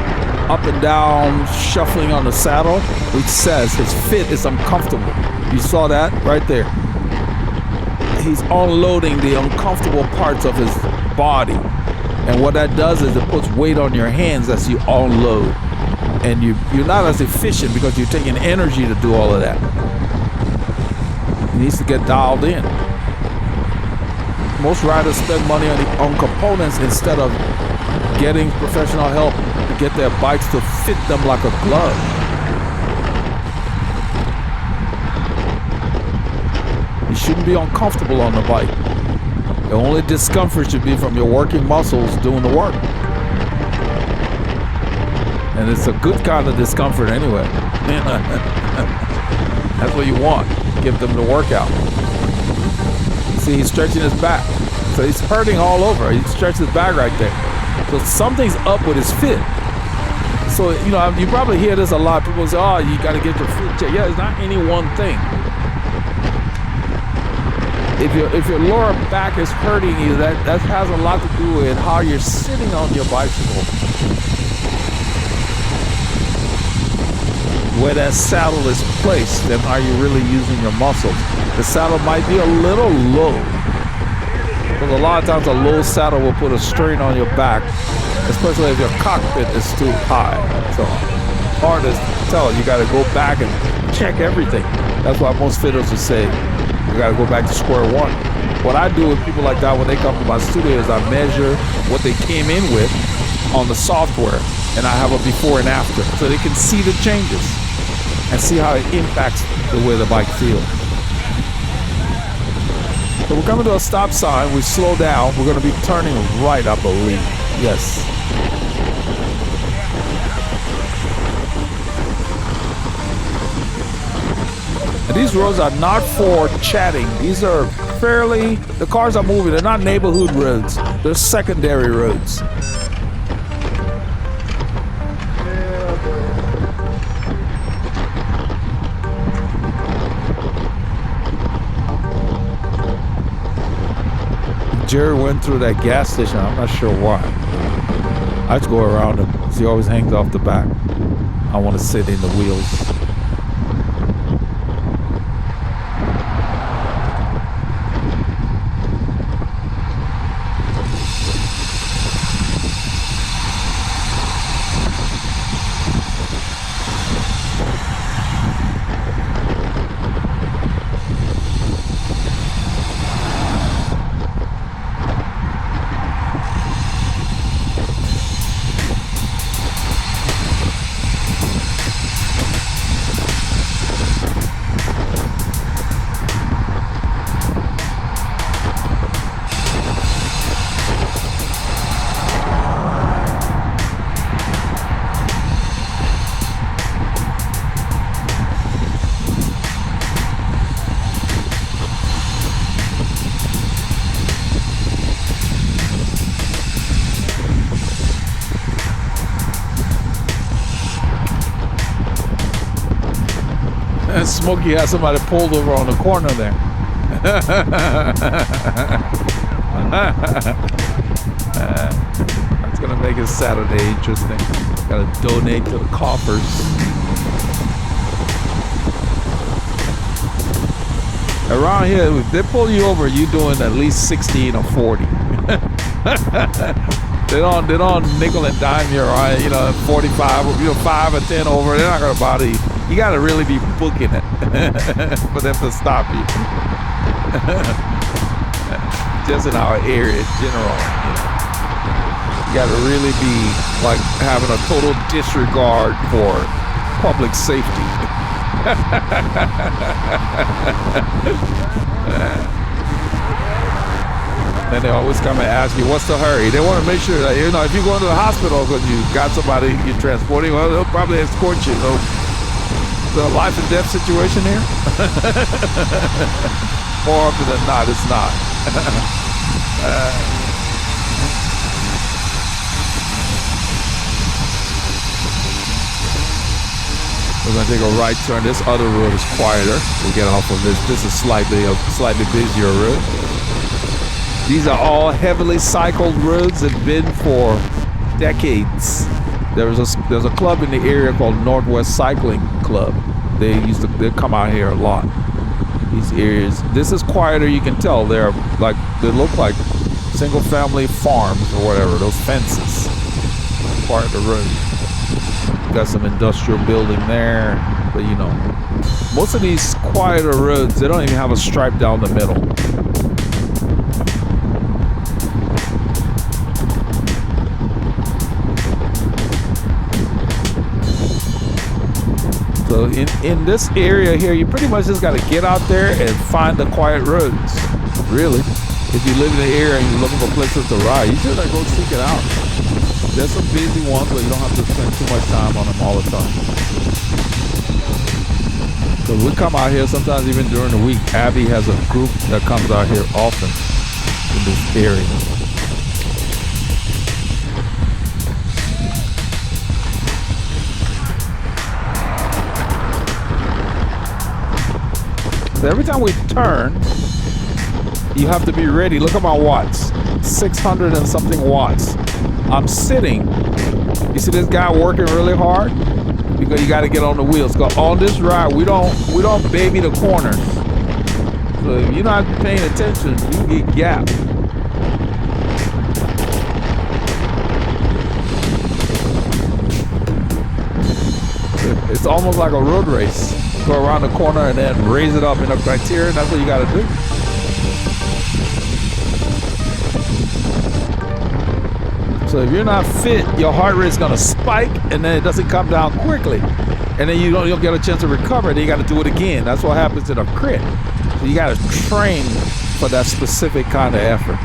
up and down, shuffling on the saddle, which says his fit is uncomfortable. You saw that right there. he's unloading the uncomfortable parts of his body. And what that does is it puts weight on your hands as you unload. And you're not as efficient because you're taking energy to do all of that. He needs to get dialed in. Most riders spend money on components instead of getting professional help to get their bikes to fit them like a glove. You shouldn't be uncomfortable on the bike. The only discomfort should be from your working muscles doing the work. And it's a good kind of discomfort anyway. That's what you want. Give them the workout. See, he's stretching his back. So he's hurting all over. He stretched his back right there. So something's up with his fit. So, you know, you probably hear this a lot. People say, oh, you got to get your fit checked. Yeah, it's not any one thing. If your lower back is hurting you, that has a lot to do with how you're sitting on your bicycle. Where that saddle is placed and are you really using your muscles. The saddle might be a little low. Because a lot of times a low saddle will put a strain on your back, especially if your cockpit is too high. So hard to tell. You got to go back and check everything. That's why most fitters will say, you got to go back to square one. What I do with people like that when they come to my studio is I measure what they came in with on the software, and I have a before and after, so they can see the changes and see how it impacts the way the bike feels. So we're coming to a stop sign. We slow down. We're going to be turning right, I believe. Yes. And these roads are not for chatting. These are the cars are moving. They're not neighborhood roads. They're secondary roads. Jerry went through that gas station. I'm not sure why. I just go around him because he always hangs off the back. I want to sit in the wheels. And Smokey has somebody pulled over on the corner there. That's gonna make his Saturday interesting. Gotta donate to the coffers. Around here, if they pull you over, you're doing at least 16 or 40. They don't nickel and dime you, right? 45, 5 or 10 over. They're not gonna bother you. You gotta really be booking it for them to stop you. Just in our area in general, you gotta really be like having a total disregard for public safety. Then they always come and ask you, what's the hurry? They want to make sure that, if you're going to the hospital because you got somebody you're transporting, well, they'll probably escort you. So, the life and death situation here? More often than not, it's not. We're going to take a right turn. This other road is quieter. We'll get off of this. This is a slightly busier road. These are all heavily cycled roads that have been for decades. There's a club in the area called Northwest Cycling Club. They come out here a lot. These areas. This is quieter. You can tell they're like they look like single-family farms or whatever. Those fences. Quieter road. Got some industrial building there, but you know, most of these quieter roads, they don't even have a stripe down the middle. So in this area here, you pretty much just got to get out there and find the quiet roads. Really, if you live in the area and you're looking for places to ride, you should go seek it out. There's some busy ones, but you don't have to spend too much time on them all the time. So we come out here sometimes even during the week. Abby has a group that comes out here often in this area. So every time we turn, you have to be ready. Look at my watts, 600 and something watts. I'm sitting. You see this guy working really hard because you got to get on the wheels. Because on this ride, we don't baby the corners. So if you're not paying attention, you get gapped. It's almost like a road race. Go around the corner and then raise it up in a criteria. That's what you got to do. So if you're not fit, your heart rate's gonna spike, and then it doesn't come down quickly, and then you don't get a chance to recover. Then you got to do it again. That's what happens in a crit. So you got to train for that specific kind of effort.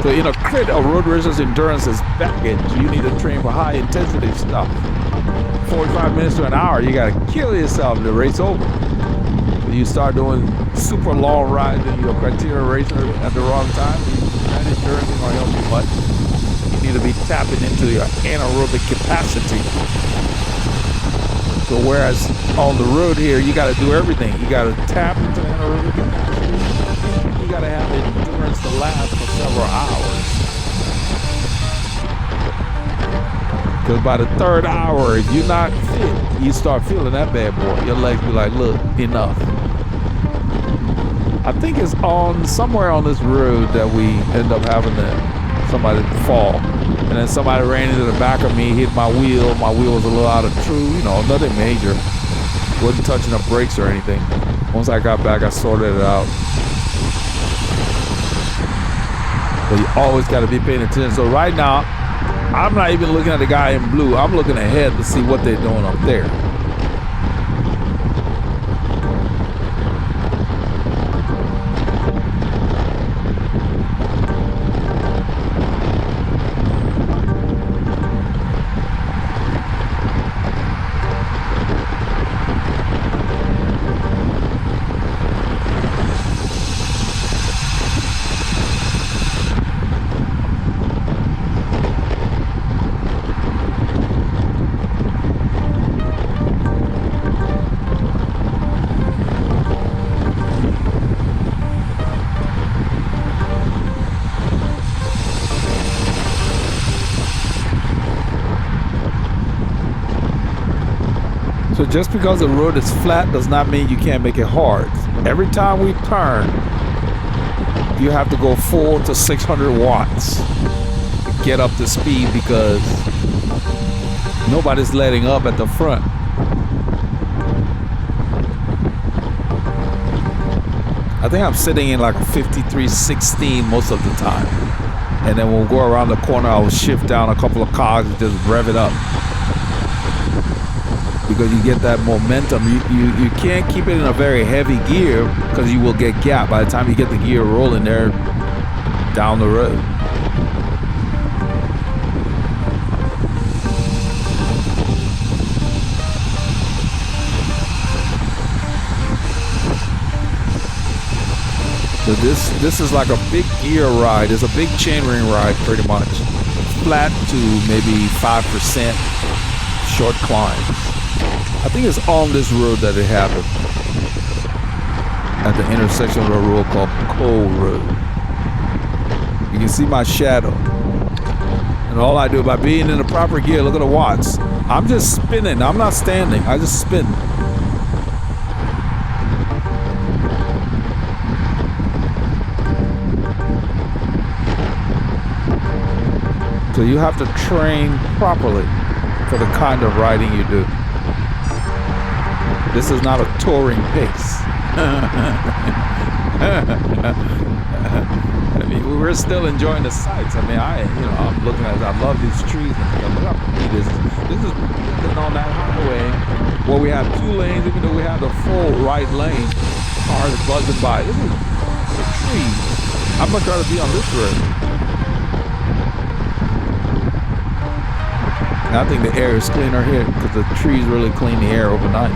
So in a crit, a road racer's endurance is baggage. You need to train for high intensity stuff. 45 minutes to an hour, you got to kill yourself. The race over. You start doing super long rides and you're a criteria racer at the wrong time. That endurance ain't gonna help you much. You need to be tapping into your anaerobic capacity. So whereas on the road here, you got to do everything. You got to tap into anaerobic capacity. You got to have endurance to last for several hours. Because by the third hour, if you're not fit, you start feeling that bad boy. Your legs be like, look, enough. I think it's on somewhere on this road that we end up having somebody fall. And then somebody ran into the back of me, hit my wheel. My wheel was a little out of true, you know, nothing major. Wasn't touching the brakes or anything. Once I got back, I sorted it out. But you always got to be paying attention. So right now, I'm not even looking at the guy in blue. I'm looking ahead to see what they're doing up there. So just because the road is flat does not mean you can't make it hard. Every time we turn, you have to go 400 to 600 watts to get up to speed because nobody's letting up at the front. I think I'm sitting in like a 5316 most of the time. And then when we go around the corner, I will shift down a couple of cogs and just rev it up. Because you get that momentum. You can't keep it in a very heavy gear because you will get gapped by the time you get the gear rolling there down the road. So this is like a big gear ride. It's a big chainring ride pretty much. Flat to maybe 5% short climbs. I think it's on this road that it happened. At the intersection of a road called Cole Road. You can see my shadow. And all I do by being in the proper gear, look at the watts. I'm just spinning. I'm not standing. I just spin. So you have to train properly for the kind of riding you do. This is not a touring pace. I mean, we're still enjoying the sights. I mean, I'm looking at it. I love these trees. Look how pretty this is. This is on that highway where we have 2 lanes, even though we have the full right lane. Cars buzzing by. This is the trees. I'd much rather be on this road. And I think the air is cleaner here because the trees really clean the air overnight.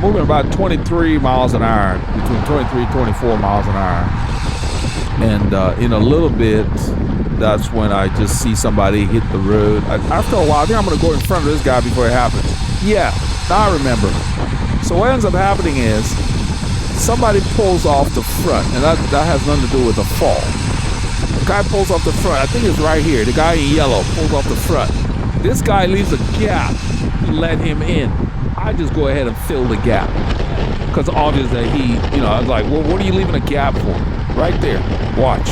Moving about 23 miles an hour, between 23 and 24 miles an hour. And in a little bit, that's when I just see somebody hit the road. After a while, I think I'm going to go in front of this guy before it happens. Yeah, now I remember. So what ends up happening is somebody pulls off the front, and that has nothing to do with the fall. The guy pulls off the front. I think it's right here. The guy in yellow pulls off the front. This guy leaves a gap to let him in. I just go ahead and fill the gap. Because obviously I was like, well, what are you leaving a gap for? Right there. Watch.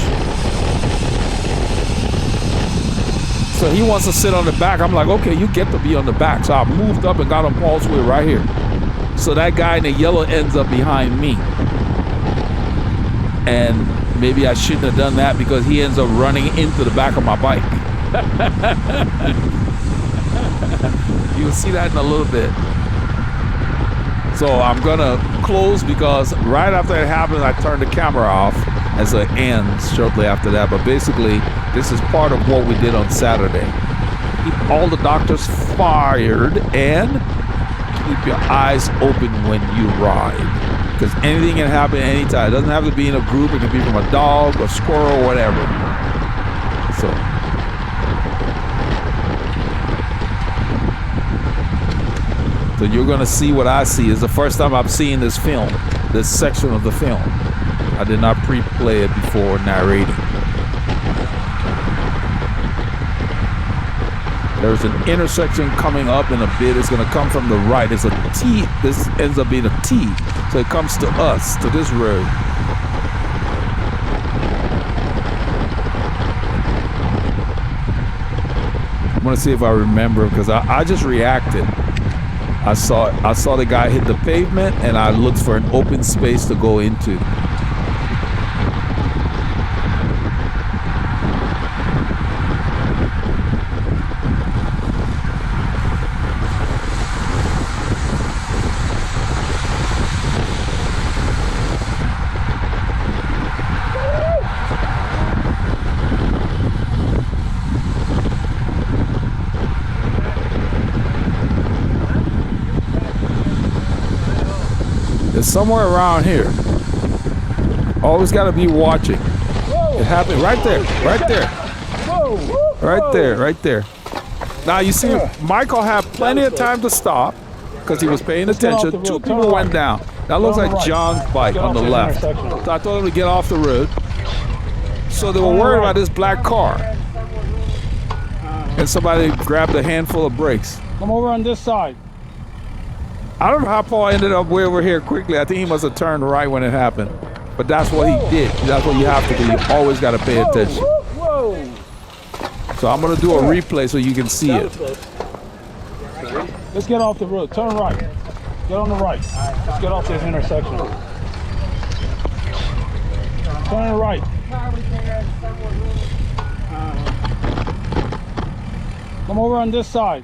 So he wants to sit on the back. I'm like, okay, you get to be on the back. So I moved up and got on Paul's wheel right here. So that guy in the yellow ends up behind me. And maybe I shouldn't have done that because he ends up running into the back of my bike. You'll see that in a little bit. So I'm gonna close because right after it happened, I turned the camera off as it ends shortly after that. But basically, this is part of what we did on Saturday. Keep all the doctors fired and keep your eyes open when you ride. Because anything can happen anytime. It doesn't have to be in a group. It can be from a dog, a squirrel, whatever. So you're going to see what I see. It's the first time I've seen this film, this section of the film. I did not pre-play it before narrating. There's an intersection coming up in a bit. It's going to come from the right. It's a T. This ends up being a T. So it comes to us, to this road. I'm going to see if I remember because I just reacted. I saw the guy hit the pavement and I looked for an open space to go into. Somewhere around here. Always got to be watching. It happened right there, right there. Right there, right there. Now you see, Michael had plenty of time to stop because he was paying attention. 2 people went down. That looks like John's bike on the left. So I told him to get off the road. So they were worried about this black car. And somebody grabbed a handful of brakes. Come over on this side. I don't know how Paul ended up way over here quickly. I think he must have turned right when it happened. But that's what he did. That's what you have to do. You always got to pay attention. So I'm going to do a replay so you can see it. Let's get off the road. Turn right. Get on the right. Let's get off this intersection. Turn right. Come over on this side.